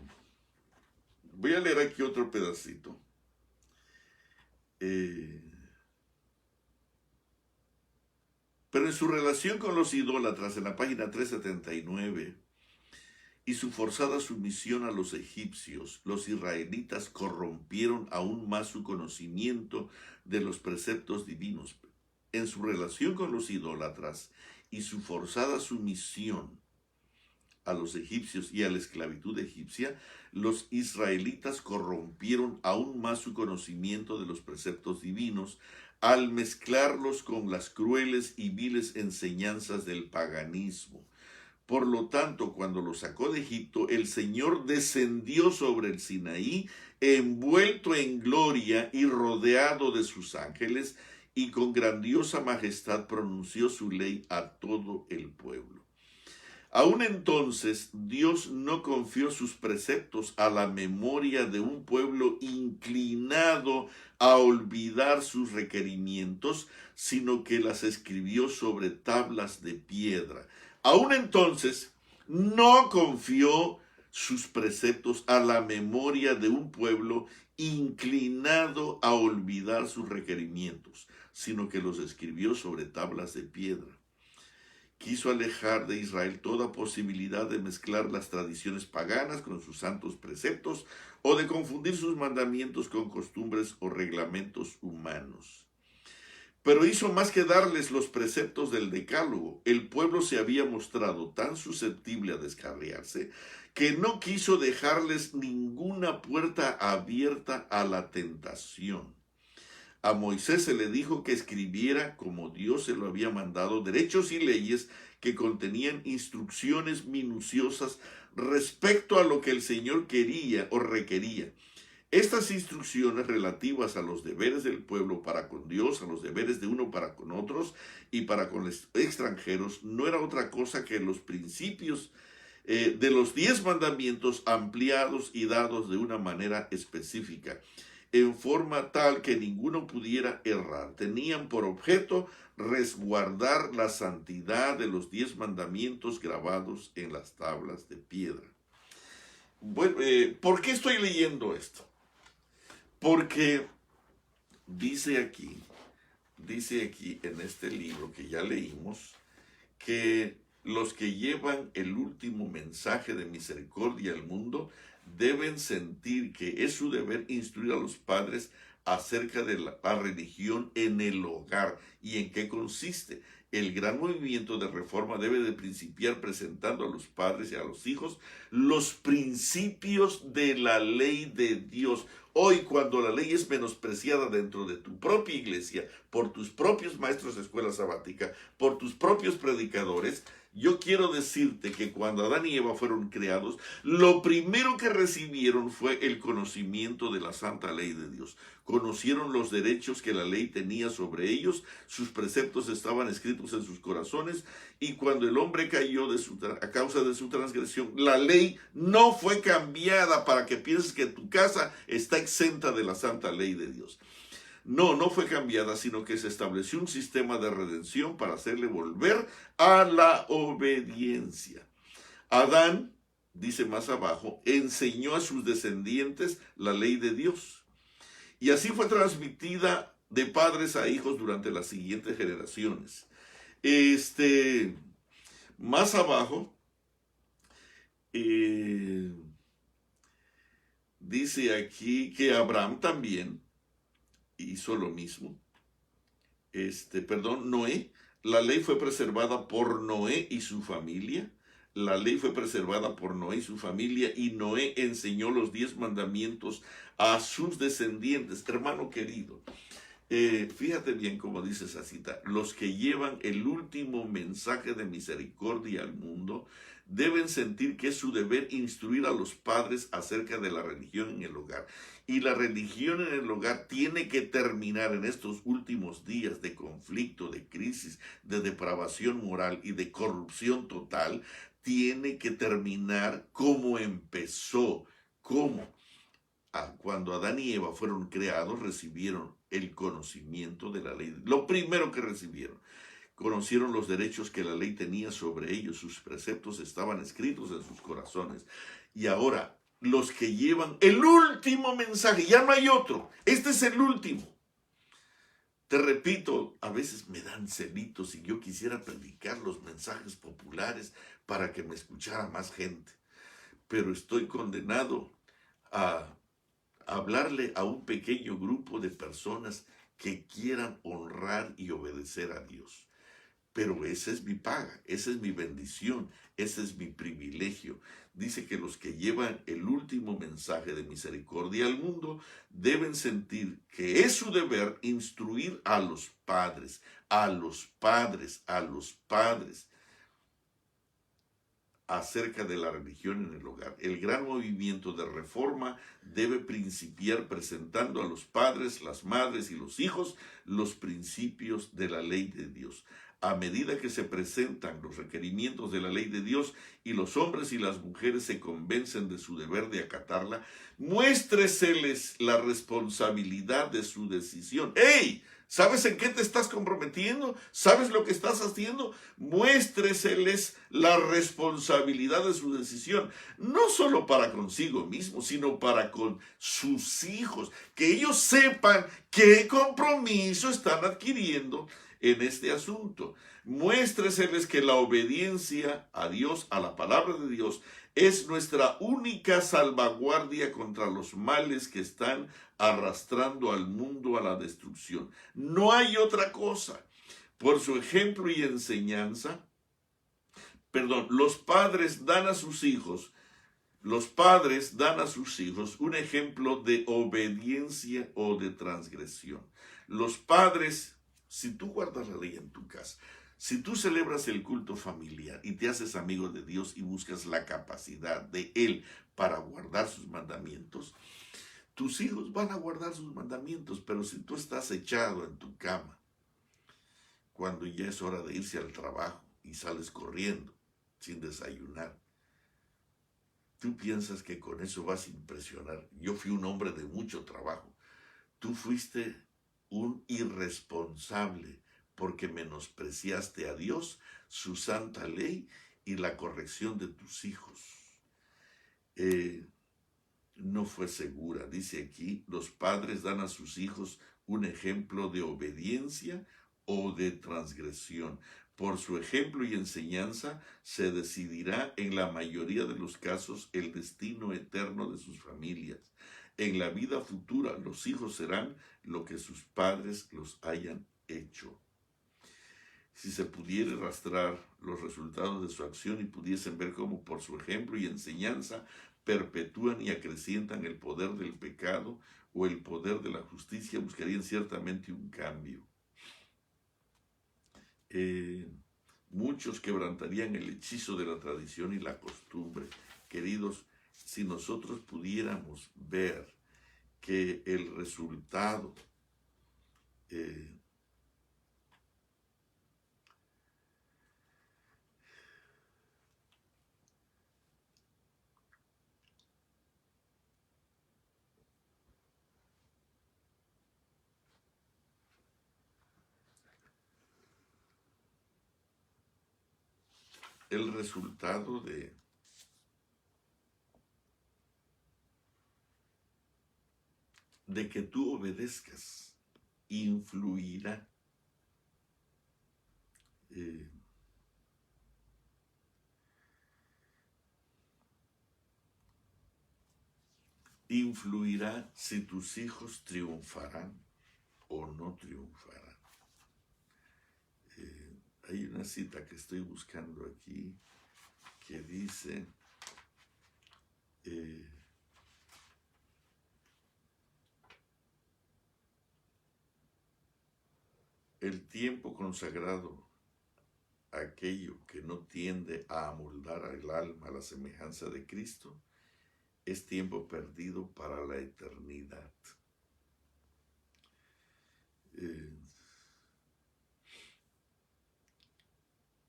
voy a leer aquí otro pedacito. Pero en su relación con los idólatras, en la página 379, y su forzada sumisión a los egipcios, los israelitas corrompieron aún más su conocimiento de los preceptos divinos. En su relación con los idólatras y su forzada sumisión a los egipcios y a la esclavitud egipcia, los israelitas corrompieron aún más su conocimiento de los preceptos divinos al mezclarlos con las crueles y viles enseñanzas del paganismo. Por lo tanto, cuando los sacó de Egipto, el Señor descendió sobre el Sinaí, envuelto en gloria y rodeado de sus ángeles, y con grandiosa majestad pronunció su ley a todo el pueblo. Aún entonces, Dios no confió sus preceptos a la memoria de un pueblo inclinado a olvidar sus requerimientos, sino que las escribió sobre tablas de piedra. Aún entonces, no confió sus preceptos a la memoria de un pueblo inclinado a olvidar sus requerimientos, sino que los escribió sobre tablas de piedra. Quiso alejar de Israel toda posibilidad de mezclar las tradiciones paganas con sus santos preceptos o de confundir sus mandamientos con costumbres o reglamentos humanos. Pero hizo más que darles los preceptos del decálogo. El pueblo se había mostrado tan susceptible a descarriarse que no quiso dejarles ninguna puerta abierta a la tentación. A Moisés se le dijo que escribiera, como Dios se lo había mandado, derechos y leyes que contenían instrucciones minuciosas respecto a lo que el Señor quería o requería. Estas instrucciones relativas a los deberes del pueblo para con Dios, a los deberes de uno para con otros y para con los extranjeros, no era otra cosa que los principios de los 10 mandamientos ampliados y dados de una manera específica, en forma tal que ninguno pudiera errar. Tenían por objeto resguardar la santidad de los 10 mandamientos grabados en las tablas de piedra. Bueno, ¿por qué estoy leyendo esto? Porque dice aquí, dice aquí en este libro que ya leímos, que los que llevan el último mensaje de misericordia al mundo deben sentir que es su deber instruir a los padres acerca de la religión en el hogar y en qué consiste. El gran movimiento de reforma debe de principiar presentando a los padres y a los hijos los principios de la ley de Dios. Hoy, cuando la ley es menospreciada dentro de tu propia iglesia, por tus propios maestros de escuela sabática, por tus propios predicadores, yo quiero decirte que cuando Adán y Eva fueron creados, lo primero que recibieron fue el conocimiento de la santa ley de Dios. Conocieron los derechos que la ley tenía sobre ellos, sus preceptos estaban escritos en sus corazones, y cuando el hombre cayó a causa de su transgresión, la ley no fue cambiada para que pienses que tu casa está exenta de la santa ley de Dios. No, no fue cambiada, sino que se estableció un sistema de redención para hacerle volver a la obediencia. Adán, dice más abajo, enseñó a sus descendientes la ley de Dios. Y así fue transmitida de padres a hijos durante las siguientes generaciones. Más abajo, dice aquí que Abraham también hizo lo mismo. Noé. La ley fue preservada por Noé y su familia. La ley fue preservada por Noé y su familia, y Noé enseñó los 10 mandamientos a sus descendientes. Hermano querido, fíjate bien cómo dice esa cita. Los que llevan el último mensaje de misericordia al mundo deben sentir que es su deber instruir a los padres acerca de la religión en el hogar. Y la religión en el hogar tiene que terminar en estos últimos días de conflicto, de crisis, de depravación moral y de corrupción total. Tiene que terminar como empezó. ¿Cómo? Cuando Adán y Eva fueron creados, recibieron el conocimiento de la ley. Lo primero que recibieron. Conocieron los derechos que la ley tenía sobre ellos. Sus preceptos estaban escritos en sus corazones. Y ahora, los que llevan el último mensaje, ya no hay otro. Este es el último. Te repito, a veces me dan celitos y yo quisiera predicar los mensajes populares para que me escuchara más gente. Pero estoy condenado a hablarle a un pequeño grupo de personas que quieran honrar y obedecer a Dios. Pero esa es mi paga, esa es mi bendición, ese es mi privilegio. Dice que los que llevan el último mensaje de misericordia al mundo deben sentir que es su deber instruir a los padres, a los padres, a los padres acerca de la religión en el hogar. El gran movimiento de reforma debe principiar presentando a los padres, las madres y los hijos los principios de la ley de Dios. A medida que se presentan los requerimientos de la ley de Dios y los hombres y las mujeres se convencen de su deber de acatarla, muéstreseles la responsabilidad de su decisión. ¡Ey! ¿Sabes en qué te estás comprometiendo? ¿Sabes lo que estás haciendo? Muéstreseles la responsabilidad de su decisión, no solo para consigo mismo, sino para con sus hijos, que ellos sepan qué compromiso están adquiriendo en este asunto. Muéstreseles que la obediencia a Dios, a la palabra de Dios, es nuestra única salvaguardia contra los males que están arrastrando al mundo a la destrucción. No hay otra cosa. Por su ejemplo y enseñanza, los padres dan a sus hijos un ejemplo de obediencia o de transgresión. Los padres, si tú guardas la ley en tu casa, si tú celebras el culto familiar y te haces amigo de Dios y buscas la capacidad de Él para guardar sus mandamientos, tus hijos van a guardar sus mandamientos. Pero si tú estás echado en tu cama, cuando ya es hora de irse al trabajo y sales corriendo sin desayunar, tú piensas que con eso vas a impresionar. Yo fui un hombre de mucho trabajo. Tú fuiste un irresponsable porque menospreciaste a Dios, su santa ley y la corrección de tus hijos. no fue segura. Dice aquí, los padres dan a sus hijos un ejemplo de obediencia o de transgresión. Por su ejemplo y enseñanza se decidirá en la mayoría de los casos el destino eterno de sus familias. En la vida futura los hijos serán lo que sus padres los hayan hecho. Si se pudiera rastrear los resultados de su acción y pudiesen ver cómo por su ejemplo y enseñanza perpetúan y acrecientan el poder del pecado o el poder de la justicia, buscarían ciertamente un cambio. Muchos quebrantarían el hechizo de la tradición y la costumbre. Queridos, si nosotros pudiéramos ver que el resultado de que tú obedezcas influirá si tus hijos triunfarán o no triunfarán. Hay una cita que estoy buscando aquí que dice, el tiempo consagrado a aquello que no tiende a amoldar al alma a la semejanza de Cristo es tiempo perdido para la eternidad.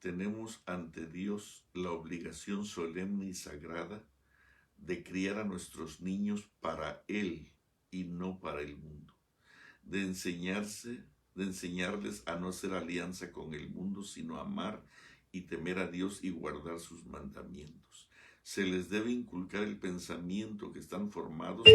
Tenemos ante Dios la obligación solemne y sagrada de criar a nuestros niños para Él y no para el mundo, de enseñarles a no hacer alianza con el mundo, sino a amar y temer a Dios y guardar sus mandamientos. Se les debe inculcar el pensamiento que están formados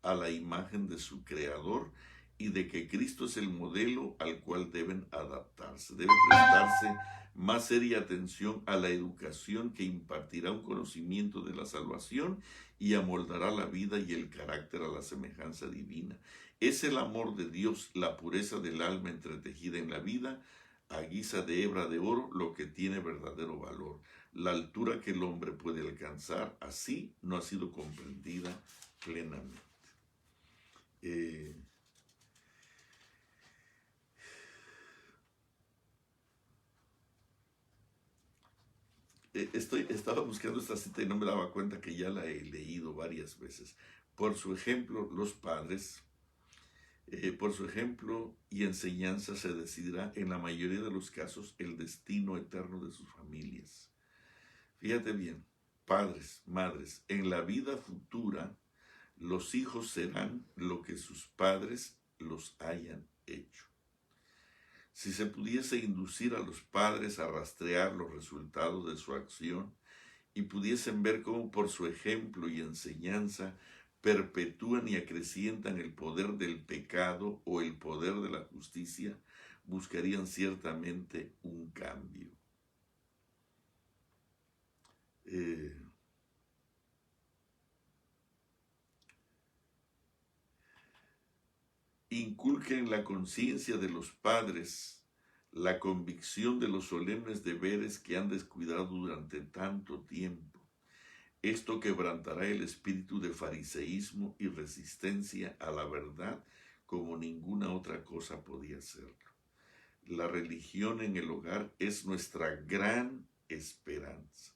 a la imagen de su Creador y de que Cristo es el modelo al cual deben adaptarse. Debe prestarse más seria atención a la educación que impartirá un conocimiento de la salvación y amoldará la vida y el carácter a la semejanza divina. Es el amor de Dios, la pureza del alma entretejida en la vida, a guisa de hebra de oro, lo que tiene verdadero valor. La altura que el hombre puede alcanzar, así no ha sido comprendida plenamente. Estaba buscando esta cita y no me daba cuenta que ya la he leído varias veces. Por su ejemplo, los padres, por su ejemplo y enseñanza se decidirá en la mayoría de los casos el destino eterno de sus familias. Fíjate bien, padres, madres, en la vida futura los hijos serán lo que sus padres los hayan hecho. Si se pudiese inducir a los padres a rastrear los resultados de su acción y pudiesen ver cómo por su ejemplo y enseñanza perpetúan y acrecientan el poder del pecado o el poder de la justicia, buscarían ciertamente un cambio. Inculquen la conciencia de los padres la convicción de los solemnes deberes que han descuidado durante tanto tiempo. Esto quebrantará el espíritu de fariseísmo y resistencia a la verdad como ninguna otra cosa podía hacerlo. La religión en el hogar es nuestra gran esperanza.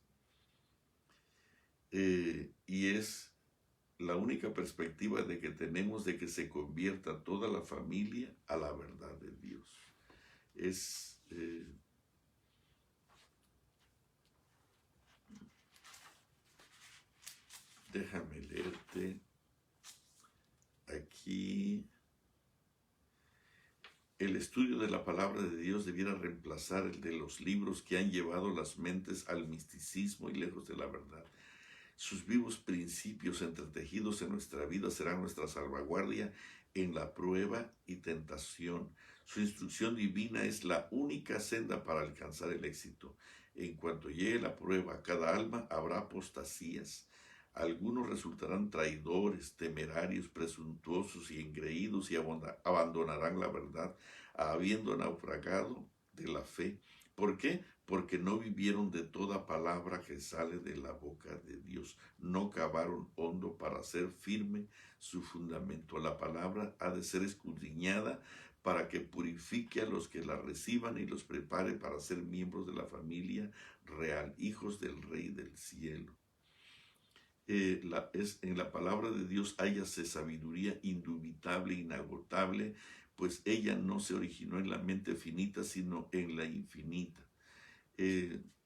Y es la única perspectiva de que tenemos de que se convierta toda la familia a la verdad de Dios. Déjame leerte aquí. El estudio de la palabra de Dios debiera reemplazar el de los libros que han llevado las mentes al misticismo y lejos de la verdad. Sus vivos principios entretejidos en nuestra vida serán nuestra salvaguardia en la prueba y tentación. Su instrucción divina es la única senda para alcanzar el éxito. En cuanto llegue la prueba a cada alma, habrá apostasías. Algunos resultarán traidores, temerarios, presuntuosos y engreídos y abandonarán la verdad, habiendo naufragado de la fe. ¿Por qué? Porque no vivieron de toda palabra que sale de la boca de Dios. No cavaron hondo para hacer firme su fundamento. La palabra ha de ser escudriñada para que purifique a los que la reciban y los prepare para ser miembros de la familia real, hijos del Rey del cielo. En la palabra de Dios hállase sabiduría indubitable, inagotable, pues ella no se originó en la mente finita, sino en la infinita.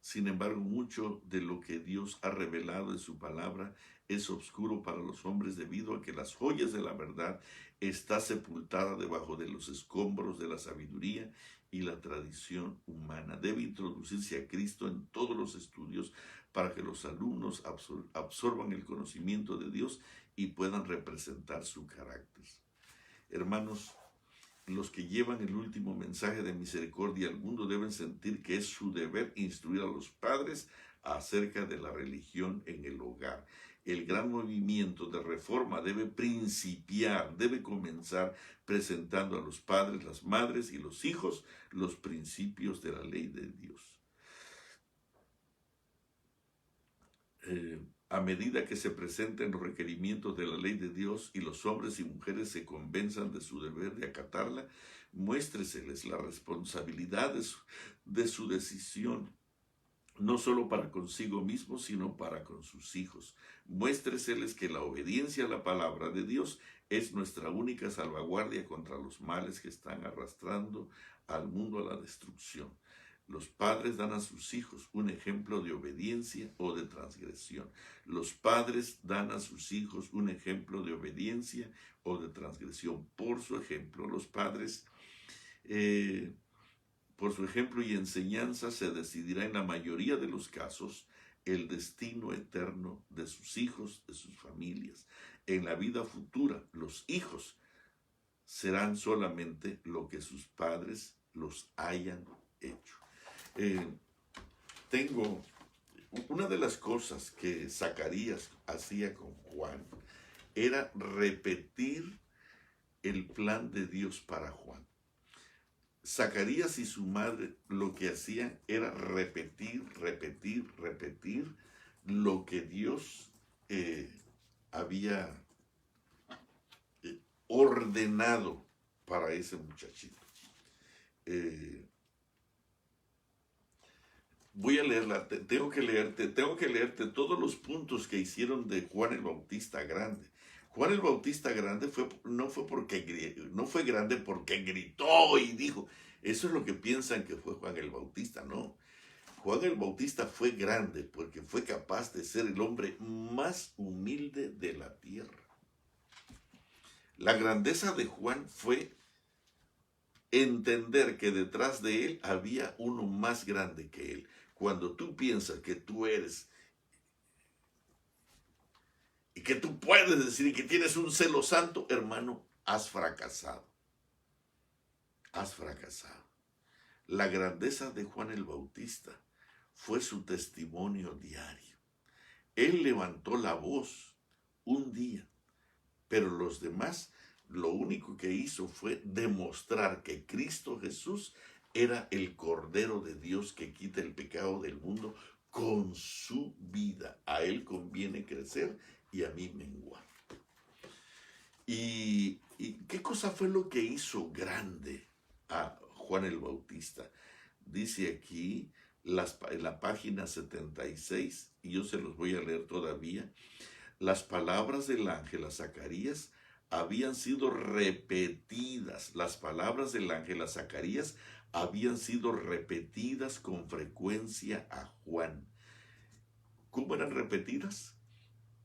Sin embargo, mucho de lo que Dios ha revelado en su palabra es obscuro para los hombres debido a que las joyas de la verdad está sepultada debajo de los escombros de la sabiduría y la tradición humana. Debe introducirse a Cristo en todos los estudios para que los alumnos absorban el conocimiento de Dios y puedan representar su carácter. Hermanos, los que llevan el último mensaje de misericordia al mundo deben sentir que es su deber instruir a los padres acerca de la religión en el hogar. El gran movimiento de reforma debe comenzar presentando a los padres, las madres y los hijos los principios de la ley de Dios. A medida que se presenten los requerimientos de la ley de Dios y los hombres y mujeres se convenzan de su deber de acatarla, muéstreseles la responsabilidad de su decisión, no solo para consigo mismo, sino para con sus hijos. Muéstreseles que la obediencia a la palabra de Dios es nuestra única salvaguardia contra los males que están arrastrando al mundo a la destrucción. Los padres dan a sus hijos un ejemplo de obediencia o de transgresión. Los padres dan a sus hijos un ejemplo de obediencia o de transgresión. Por su ejemplo, los padres, por su ejemplo y enseñanza, se decidirá en la mayoría de los casos el destino eterno de sus hijos, de sus familias. En la vida futura, los hijos serán solamente lo que sus padres los hayan hecho. Tengo una de las cosas que Zacarías hacía con Juan era repetir el plan de Dios para Juan. Zacarías y su madre lo que hacían era repetir lo que Dios había ordenado para ese muchachito. Voy a leerla, tengo que leerte todos los puntos que hicieron de Juan el Bautista grande. Juan el Bautista grande no fue grande porque gritó y dijo. Eso es lo que piensan que fue Juan el Bautista, no. Juan el Bautista fue grande porque fue capaz de ser el hombre más humilde de la tierra. La grandeza de Juan fue entender que detrás de él había uno más grande que él. Cuando tú piensas que tú eres y que tú puedes decir y que tienes un celo santo, hermano, has fracasado. Has fracasado. La grandeza de Juan el Bautista fue su testimonio diario. Él levantó la voz un día, pero los demás lo único que hizo fue demostrar que Cristo Jesús era el Cordero de Dios que quita el pecado del mundo con su vida. A él conviene crecer y a mí menguar. ¿Y qué cosa fue lo que hizo grande a Juan el Bautista? Dice aquí en la página 76, y yo se los voy a leer todavía. Las palabras del ángel a Zacarías habían sido repetidas. Las palabras del ángel a Zacarías habían sido repetidas con frecuencia a Juan. ¿Cómo eran repetidas?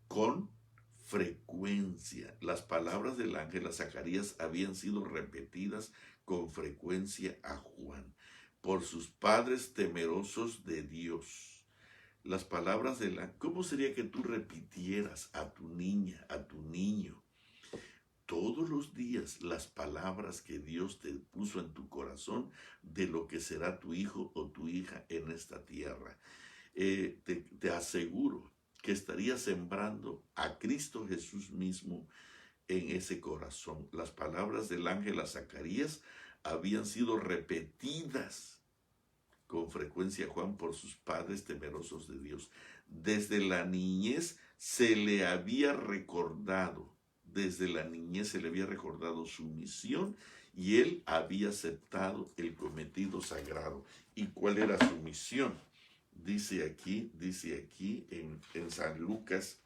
Con frecuencia. Las palabras del ángel a Zacarías habían sido repetidas con frecuencia a Juan por sus padres temerosos de Dios. las palabras del ángel. ¿Cómo sería que tú repitieras a tu niña, a tu niño, todos los días las palabras que Dios te puso en tu corazón de lo que será tu hijo o tu hija en esta tierra? Te aseguro que estarías sembrando a Cristo Jesús mismo en ese corazón. Las palabras del ángel a Zacarías habían sido repetidas con frecuencia a Juan por sus padres temerosos de Dios. Desde la niñez se le había recordado, su misión, y él había aceptado el cometido sagrado. ¿Y cuál era su misión? Dice aquí en San Lucas,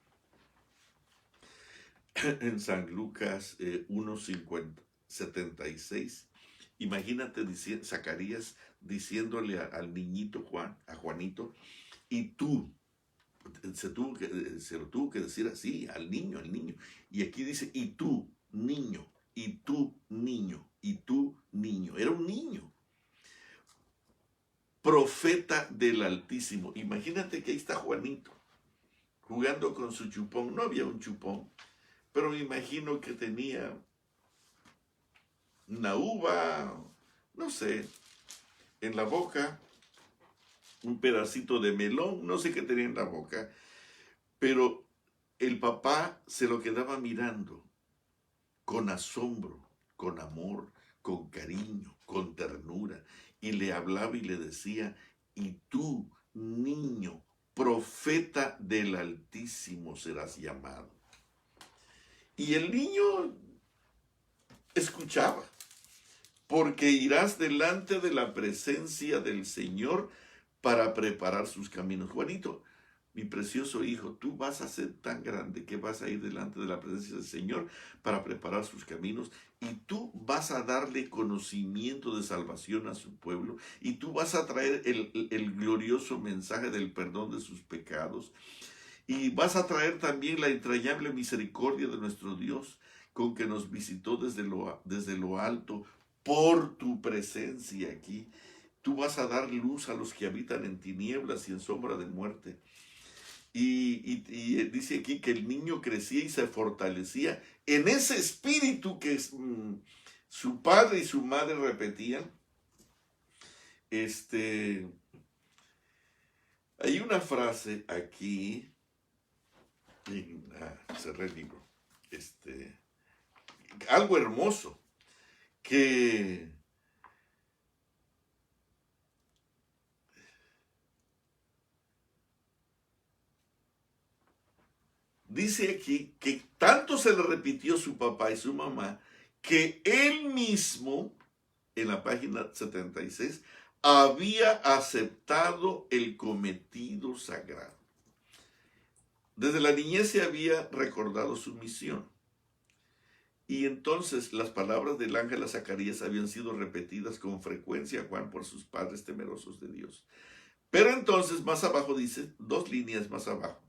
en San Lucas 1:76. Imagínate Zacarías diciéndole al niñito Juan, a Juanito, y tú, se lo tuvo que decir así, al niño. Y aquí dice, y tú, niño, y tú, niño, y tú, niño. Era un niño. Profeta del Altísimo. Imagínate que ahí está Juanito, jugando con su chupón. No había un chupón, pero me imagino que tenía una uva, no sé, en la boca, un pedacito de melón, no sé qué tenía en la boca, pero el papá se lo quedaba mirando con asombro, con amor, con cariño, con ternura, y le hablaba y le decía, y tú, niño, profeta del Altísimo serás llamado. Y el niño escuchaba, porque irás delante de la presencia del Señor para preparar sus caminos. Juanito, mi precioso hijo, tú vas a ser tan grande que vas a ir delante de la presencia del Señor para preparar sus caminos, y tú vas a darle conocimiento de salvación a su pueblo, y tú vas a traer el glorioso mensaje del perdón de sus pecados, y vas a traer también la entrañable misericordia de nuestro Dios, con que nos visitó desde lo alto por tu presencia aquí. Tú vas a dar luz a los que habitan en tinieblas y en sombra de muerte. Y dice aquí que el niño crecía y se fortalecía en ese espíritu que su padre y su madre repetían. Hay una frase aquí, cerré el libro, algo hermoso, que dice aquí que tanto se le repitió su papá y su mamá que él mismo, en la página 76, había aceptado el cometido sagrado. Desde la niñez se había recordado su misión. Y entonces las palabras del ángel a Zacarías habían sido repetidas con frecuencia a Juan por sus padres temerosos de Dios. Pero entonces más abajo dice, 2 líneas más abajo,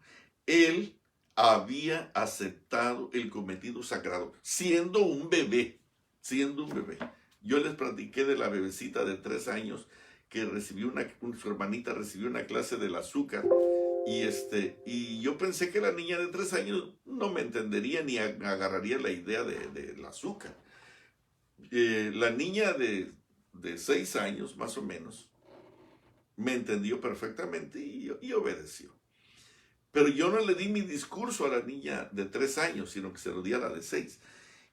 él había aceptado el cometido sagrado, siendo un bebé. Yo les platiqué de la bebecita de 3 años que recibió su hermanita recibió una clase del azúcar, y yo pensé que la niña de 3 años no me entendería ni agarraría la idea del azúcar. La niña de 6 años, más o menos, me entendió perfectamente y obedeció. Pero yo no le di mi discurso a la niña de 3 años, sino que se lo di a la de 6.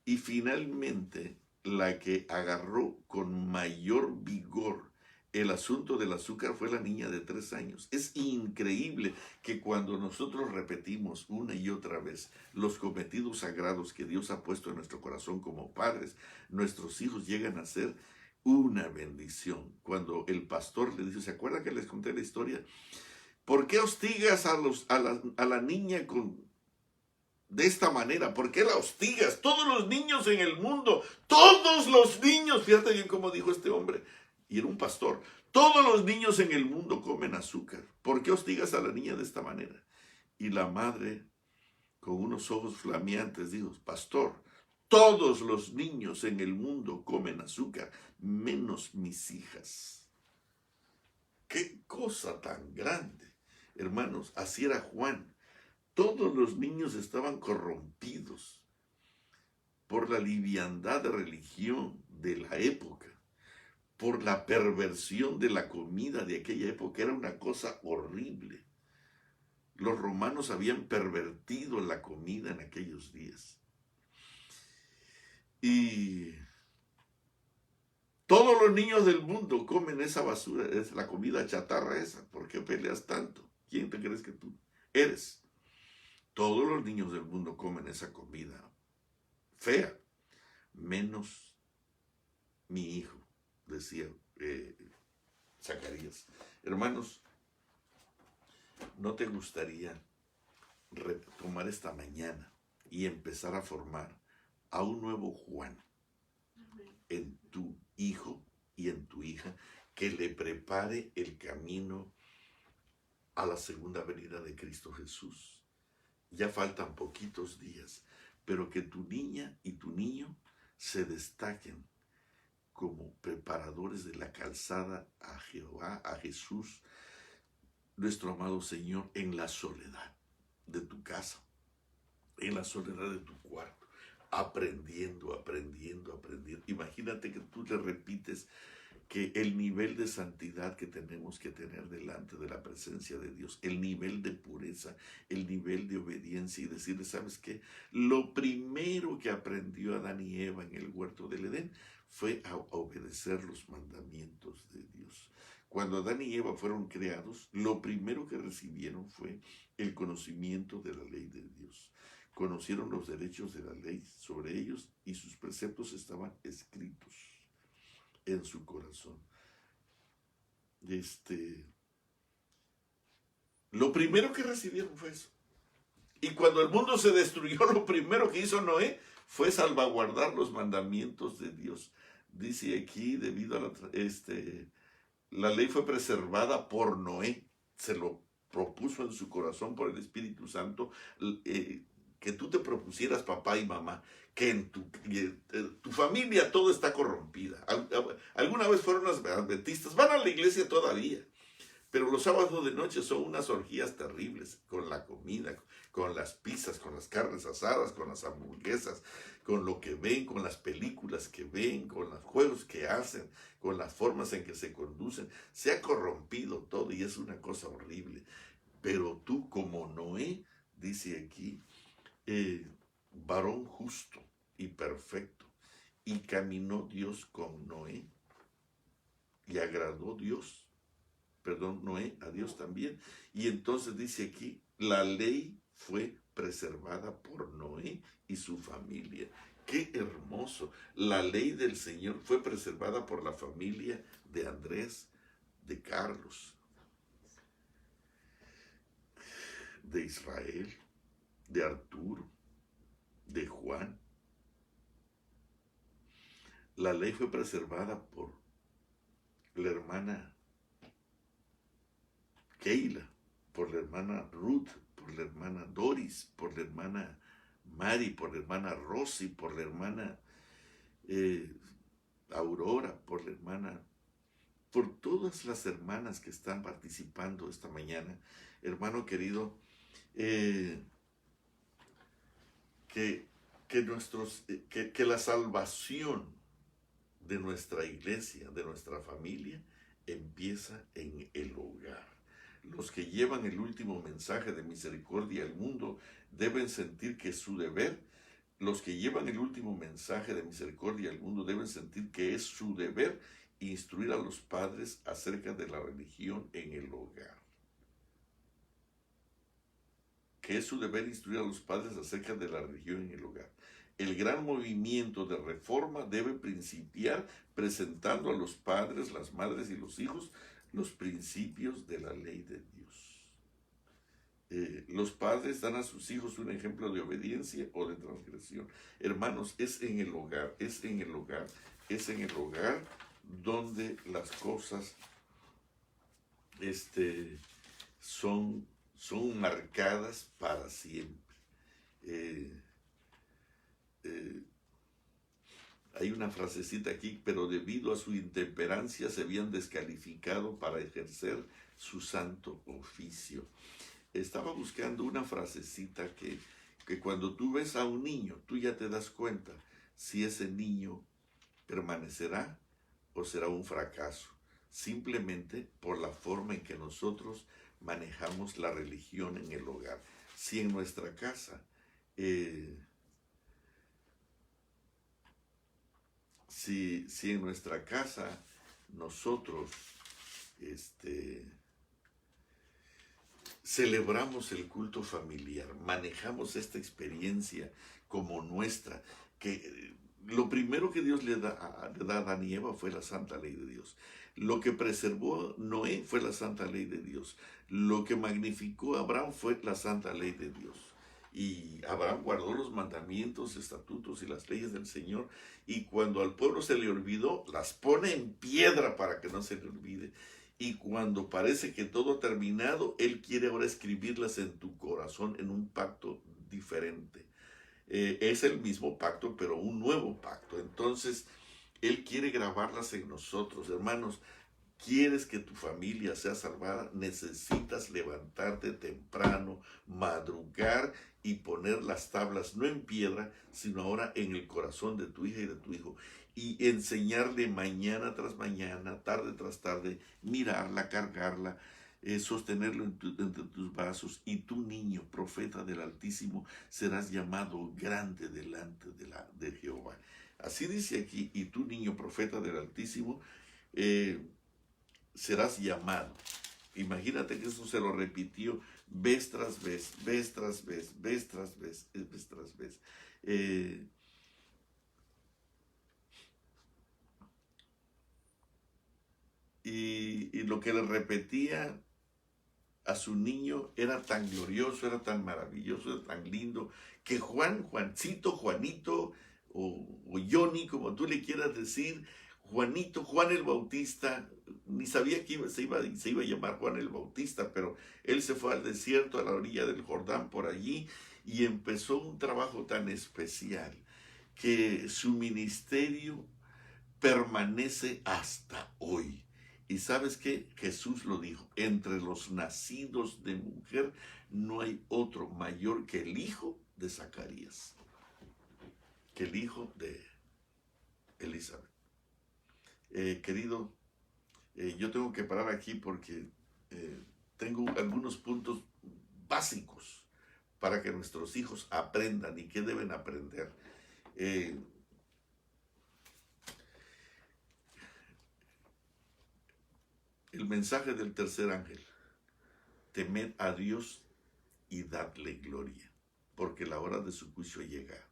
Y finalmente, la que agarró con mayor vigor el asunto del azúcar fue la niña de 3 años. Es increíble que cuando nosotros repetimos una y otra vez los cometidos sagrados que Dios ha puesto en nuestro corazón como padres, nuestros hijos llegan a ser una bendición. Cuando el pastor le dice, ¿se acuerdan que les conté la historia? ¿Por qué hostigas a la niña de esta manera? ¿Por qué la hostigas? Todos los niños en el mundo, todos los niños, fíjate bien cómo dijo este hombre, y era un pastor, todos los niños en el mundo comen azúcar. ¿Por qué hostigas a la niña de esta manera? Y la madre, con unos ojos flameantes, dijo, pastor, todos los niños en el mundo comen azúcar, menos mis hijas. ¡Qué cosa tan grande! Hermanos, así era Juan. Todos los niños estaban corrompidos por la liviandad de religión de la época, por la perversión de la comida de aquella época. Era una cosa horrible. Los romanos habían pervertido la comida en aquellos días. Y todos los niños del mundo comen esa basura, es la comida chatarra esa. ¿Por qué peleas tanto? ¿Quién te crees que tú eres? Todos los niños del mundo comen esa comida fea, menos mi hijo, decía Zacarías. Hermanos, ¿no te gustaría retomar esta mañana y empezar a formar a un nuevo Juan en tu hijo y en tu hija, que le prepare el camino a la segunda venida de Cristo Jesús? Ya faltan poquitos días, pero que tu niña y tu niño se destaquen como preparadores de la calzada a Jehová, a Jesús, nuestro amado Señor, en la soledad de tu casa, en la soledad de tu cuarto, aprendiendo. Imagínate que tú le repites que el nivel de santidad que tenemos que tener delante de la presencia de Dios, el nivel de pureza, el nivel de obediencia, y decirle, ¿sabes qué? Lo primero que aprendió Adán y Eva en el huerto del Edén fue a obedecer los mandamientos de Dios. Cuando Adán y Eva fueron creados, lo primero que recibieron fue el conocimiento de la ley de Dios. Conocieron los derechos de la ley sobre ellos y sus preceptos estaban escritos en su corazón. Lo primero que recibieron fue eso. Y cuando el mundo se destruyó, lo primero que hizo Noé fue salvaguardar los mandamientos de Dios. Dice aquí, debido a la ley fue preservada por Noé. Se lo propuso en su corazón por el Espíritu Santo, que tú te propusieras, papá y mamá, que en tu familia todo está corrompida. Alguna vez fueron los adventistas, van a la iglesia todavía, pero los sábados de noche son unas orgías terribles, con la comida, con las pizzas, con las carnes asadas, con las hamburguesas, con lo que ven, con las películas que ven, con los juegos que hacen, con las formas en que se conducen. Se ha corrompido todo y es una cosa horrible. Pero tú, como Noé, dice aquí, varón justo y perfecto, y caminó Dios con Noé, y agradó Noé a Dios también. Y entonces dice aquí, la ley fue preservada por Noé y su familia. ¡Qué hermoso! La ley del Señor fue preservada por la familia de Andrés, de Carlos, de Israel, de Arturo, de Juan. La ley fue preservada por la hermana Keila, por la hermana Ruth, por la hermana Doris, por la hermana Mari, por la hermana Rosy, por la hermana Aurora, por la hermana, por todas las hermanas que están participando esta mañana. Hermano querido, que la salvación de nuestra iglesia, de nuestra familia, empieza en el hogar. Los que llevan el último mensaje de misericordia al mundo deben sentir que es su deber. Los que llevan el último mensaje de misericordia al mundo deben sentir que es su deber instruir a los padres acerca de la religión en el hogar. Que es su deber instruir a los padres acerca de la religión en el hogar. El gran movimiento de reforma debe principiar presentando a los padres, las madres y los hijos los principios de la ley de Dios. Los padres dan a sus hijos un ejemplo de obediencia o de transgresión. Hermanos, es en el hogar donde las cosas son marcadas para siempre. Hay una frasecita aquí, pero debido a su intemperancia se habían descalificado para ejercer su santo oficio. Estaba buscando una frasecita que cuando tú ves a un niño, tú ya te das cuenta si ese niño permanecerá o será un fracaso, simplemente por la forma en que nosotros manejamos la religión en el hogar. Si en nuestra casa, si en nuestra casa nosotros celebramos el culto familiar, manejamos esta experiencia como nuestra, que lo primero que Dios le da a Adán y Eva fue la santa ley de Dios. Lo que preservó Noé fue la santa ley de Dios. Lo que magnificó a Abraham fue la santa ley de Dios. Y Abraham guardó los mandamientos, estatutos y las leyes del Señor. Y cuando al pueblo se le olvidó, las pone en piedra para que no se le olvide. Y cuando parece que todo ha terminado, Él quiere ahora escribirlas en tu corazón en un pacto diferente. Es el mismo pacto, pero un nuevo pacto. Entonces, Él quiere grabarlas en nosotros. Hermanos, ¿quieres que tu familia sea salvada? Necesitas levantarte temprano, madrugar y poner las tablas no en piedra, sino ahora en el corazón de tu hija y de tu hijo. Y enseñarle mañana tras mañana, tarde tras tarde, mirarla, cargarla, sostenerlo entre tus brazos. Y tu niño, profeta del Altísimo, serás llamado grande delante de Jehová. Así dice aquí, y tu niño, profeta del Altísimo, serás llamado. Imagínate que eso se lo repitió vez tras vez, vez tras vez, vez tras vez, vez tras vez. Y lo que le repetía a su niño era tan glorioso, era tan maravilloso, era tan lindo, que Juancito, Juanito, o Johnny, como tú le quieras decir, Juanito, Juan el Bautista, ni sabía que se iba a llamar Juan el Bautista, pero él se fue al desierto, a la orilla del Jordán, por allí, y empezó un trabajo tan especial, que su ministerio permanece hasta hoy. Y sabes qué, Jesús lo dijo, entre los nacidos de mujer no hay otro mayor que el hijo de Zacarías, que el hijo de Elizabeth. Querido, yo tengo que parar aquí porque tengo algunos puntos básicos para que nuestros hijos aprendan y que deben aprender. El mensaje del tercer ángel: temed a Dios y dadle gloria, porque la hora de su juicio llega.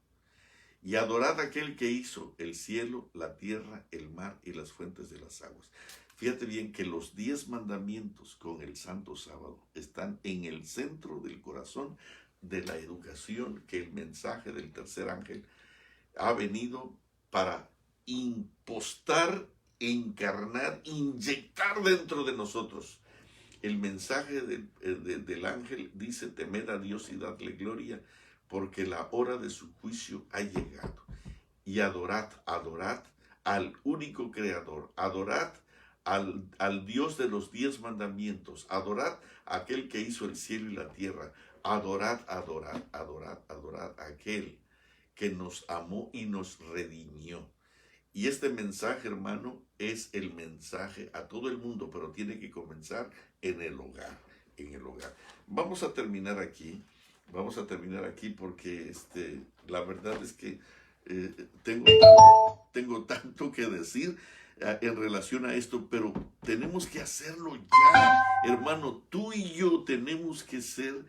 Y adorad a aquel que hizo el cielo, la tierra, el mar y las fuentes de las aguas. Fíjate bien que los 10 mandamientos con el Santo Sábado están en el centro del corazón de la educación que el mensaje del tercer ángel ha venido para impostar, encarnar, inyectar dentro de nosotros. El mensaje del ángel dice: temed a Dios y dadle gloria, porque la hora de su juicio ha llegado. Y adorad al único creador, adorad al Dios de los 10 mandamientos, adorad a aquel que hizo el cielo y la tierra, adorad a aquel que nos amó y nos redimió. Y este mensaje, hermano, es el mensaje a todo el mundo, pero tiene que comenzar en el hogar, en el hogar. Vamos a terminar aquí porque la verdad es que tengo tanto que decir en relación a esto, pero tenemos que hacerlo ya, hermano. Tú y yo tenemos que ser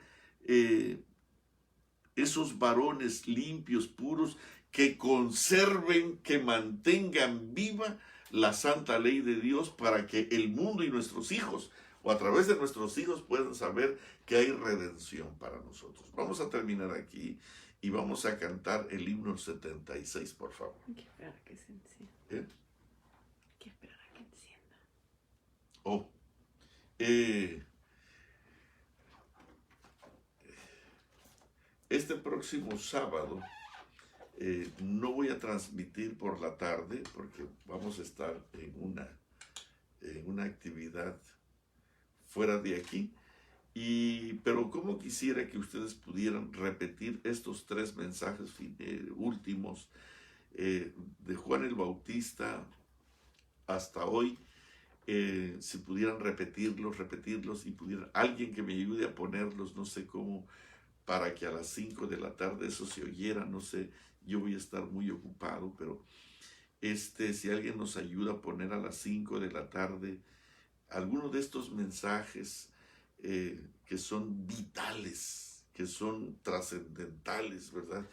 esos varones limpios, puros, que conserven, que mantengan viva la santa ley de Dios, para que el mundo y nuestros hijos, o a través de nuestros hijos, puedan saber que hay redención para nosotros. Vamos a terminar aquí y vamos a cantar el himno 76, por favor. Hay que esperar a que se encienda. ¿Eh? Hay que esperar a que encienda. Oh, este próximo sábado no voy a transmitir por la tarde porque vamos a estar en una actividad fuera de aquí. Pero cómo quisiera que ustedes pudieran repetir estos 3 mensajes últimos de Juan el Bautista hasta hoy, si pudieran repetirlos y pudieran alguien que me ayude a ponerlos, no sé cómo, para que a las 5 de la tarde eso se oyera, no sé, yo voy a estar muy ocupado, pero si alguien nos ayuda a poner a las 5 de la tarde algunos de estos mensajes que son vitales, que son trascendentales, ¿verdad?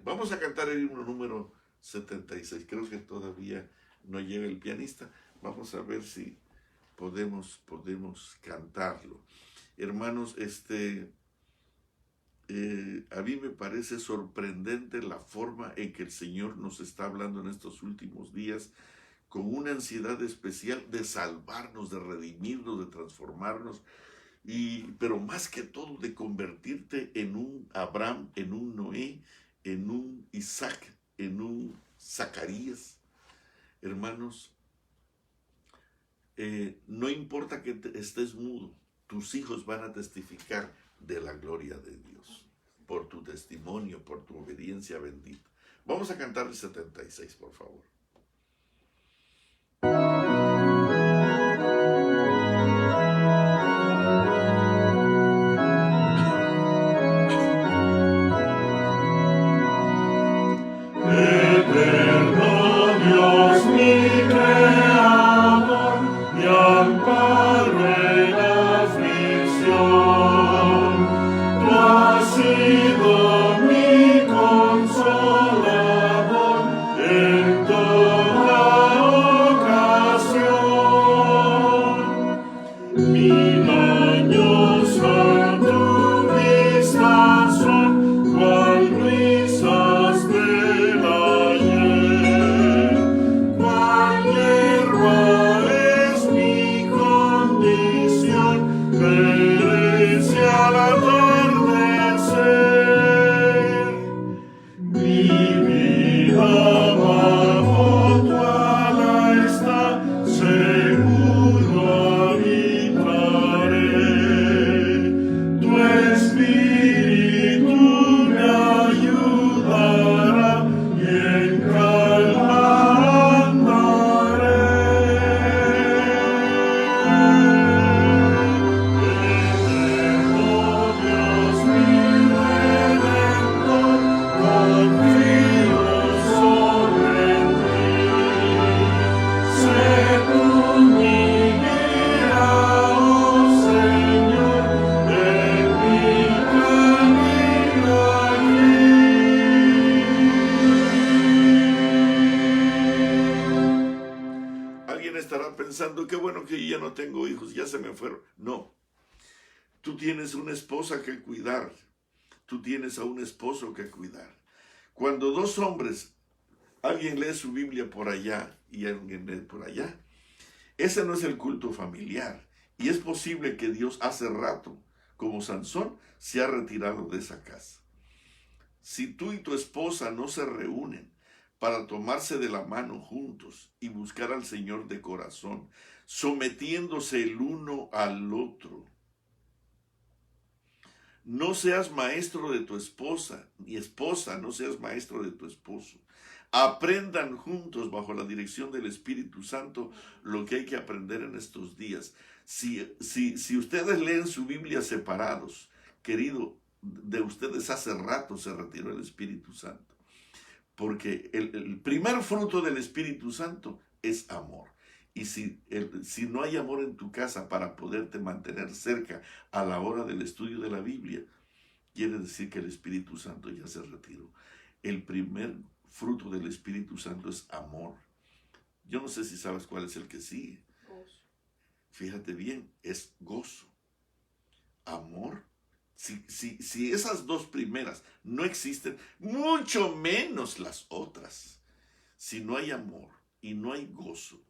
Vamos a cantar el himno número 76, creo que todavía no llega el pianista, vamos a ver si podemos cantarlo. Hermanos, a mí me parece sorprendente la forma en que el Señor nos está hablando en estos últimos días, con una ansiedad especial de salvarnos, de redimirnos, de transformarnos, pero más que todo de convertirte en un Abraham, en un Noé, en un Isaac, en un Zacarías. Hermanos, no importa que estés mudo, tus hijos van a testificar de la gloria de Dios, por tu testimonio, por tu obediencia bendita. Vamos a cantar el 76, por favor. Pensando, qué bueno que yo ya no tengo hijos, ya se me fueron. No, tú tienes una esposa que cuidar, tú tienes a un esposo que cuidar. Cuando 2 hombres, alguien lee su Biblia por allá y alguien lee por allá, ese no es el culto familiar. Y es posible que Dios hace rato, como Sansón, se ha retirado de esa casa. Si tú y tu esposa no se reúnen para tomarse de la mano juntos y buscar al Señor de corazón, sometiéndose el uno al otro. No seas maestro de tu esposa, ni esposa, no seas maestro de tu esposo. Aprendan juntos bajo la dirección del Espíritu Santo lo que hay que aprender en estos días. Si ustedes leen su Biblia separados, querido, de ustedes hace rato se retiró el Espíritu Santo. Porque el primer fruto del Espíritu Santo es amor. Y si no hay amor en tu casa para poderte mantener cerca a la hora del estudio de la Biblia, quiere decir que el Espíritu Santo ya se retiró. El primer fruto del Espíritu Santo es amor. Yo no sé si sabes cuál es el que sigue. Gozo. Fíjate bien, es gozo. Amor. Si esas 2 primeras no existen, mucho menos las otras. Si no hay amor y no hay gozo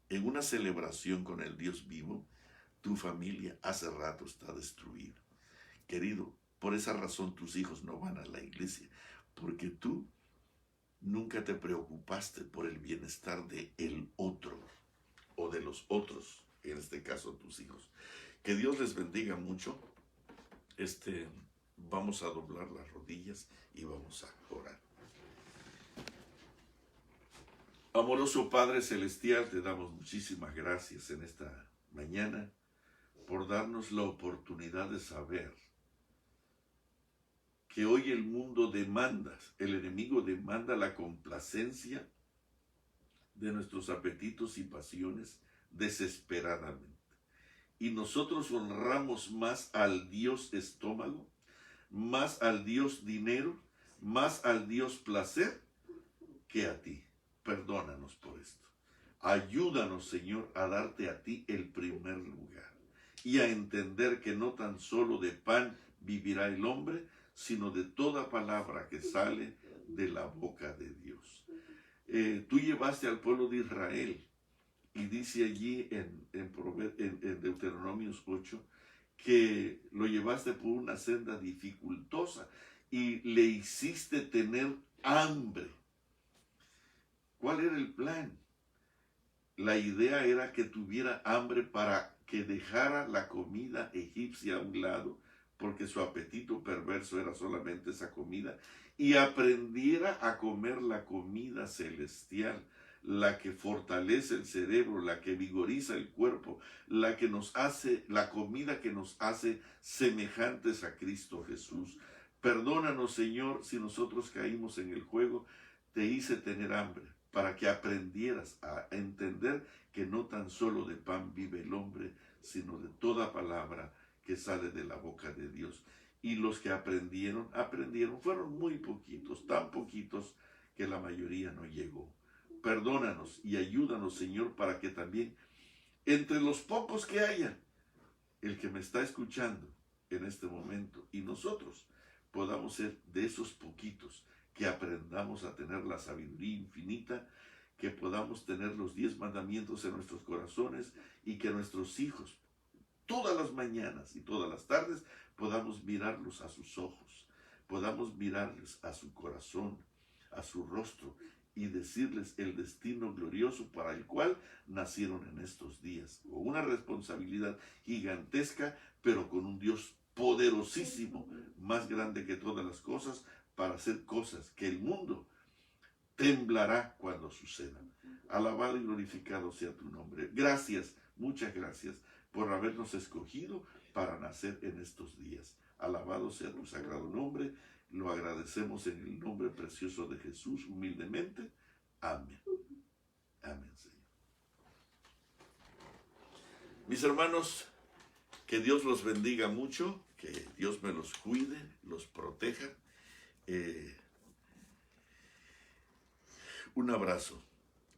en una celebración con el Dios vivo, tu familia hace rato está destruida. Querido, por esa razón tus hijos no van a la iglesia, porque tú nunca te preocupaste por el bienestar de el otro o de los otros. en este caso tus hijos. Que Dios les bendiga mucho. Vamos a doblar las rodillas y vamos a orar. Amoroso Padre Celestial, te damos muchísimas gracias en esta mañana por darnos la oportunidad de saber que hoy el mundo demanda, el enemigo demanda la complacencia de nuestros apetitos y pasiones desesperadamente. Y nosotros honramos más al Dios estómago, más al Dios dinero, más al Dios placer que a ti. Perdónanos por esto. Ayúdanos, Señor, a darte a ti el primer lugar y a entender que no tan solo de pan vivirá el hombre, sino de toda palabra que sale de la boca de Dios. Tú llevaste al pueblo de Israel y dice allí en Deuteronomios 8 que lo llevaste por una senda dificultosa y le hiciste tener hambre. ¿Cuál era el plan? La idea era que tuviera hambre para que dejara la comida egipcia a un lado, porque su apetito perverso era solamente esa comida, y aprendiera a comer la comida celestial, la que fortalece el cerebro, la que vigoriza el cuerpo, la comida que nos hace semejantes a Cristo Jesús. Perdónanos, Señor, si nosotros caímos en el juego. Te hice tener hambre para que aprendieras a entender que no tan solo de pan vive el hombre, sino de toda palabra que sale de la boca de Dios. Y los que aprendieron, fueron muy poquitos, tan poquitos que la mayoría no llegó. Perdónanos y ayúdanos, Señor, para que también entre los pocos que haya, el que me está escuchando en este momento y nosotros podamos ser de esos poquitos que aprendamos a tener la sabiduría infinita, que podamos tener los 10 mandamientos en nuestros corazones y que nuestros hijos todas las mañanas y todas las tardes podamos mirarlos a sus ojos, podamos mirarles a su corazón, a su rostro y decirles el destino glorioso para el cual nacieron en estos días, con una responsabilidad gigantesca, pero con un Dios poderosísimo, más grande que todas las cosas, para hacer cosas que el mundo temblará cuando sucedan. Alabado y glorificado sea tu nombre. Gracias, muchas gracias por habernos escogido para nacer en estos días. Alabado sea tu sagrado nombre. Lo agradecemos en el nombre precioso de Jesús, humildemente. Amén. Amén, Señor. Mis hermanos, que Dios los bendiga mucho, que Dios me los cuide, los proteja. Un abrazo.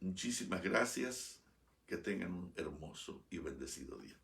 Muchísimas gracias. Que tengan un hermoso y bendecido día.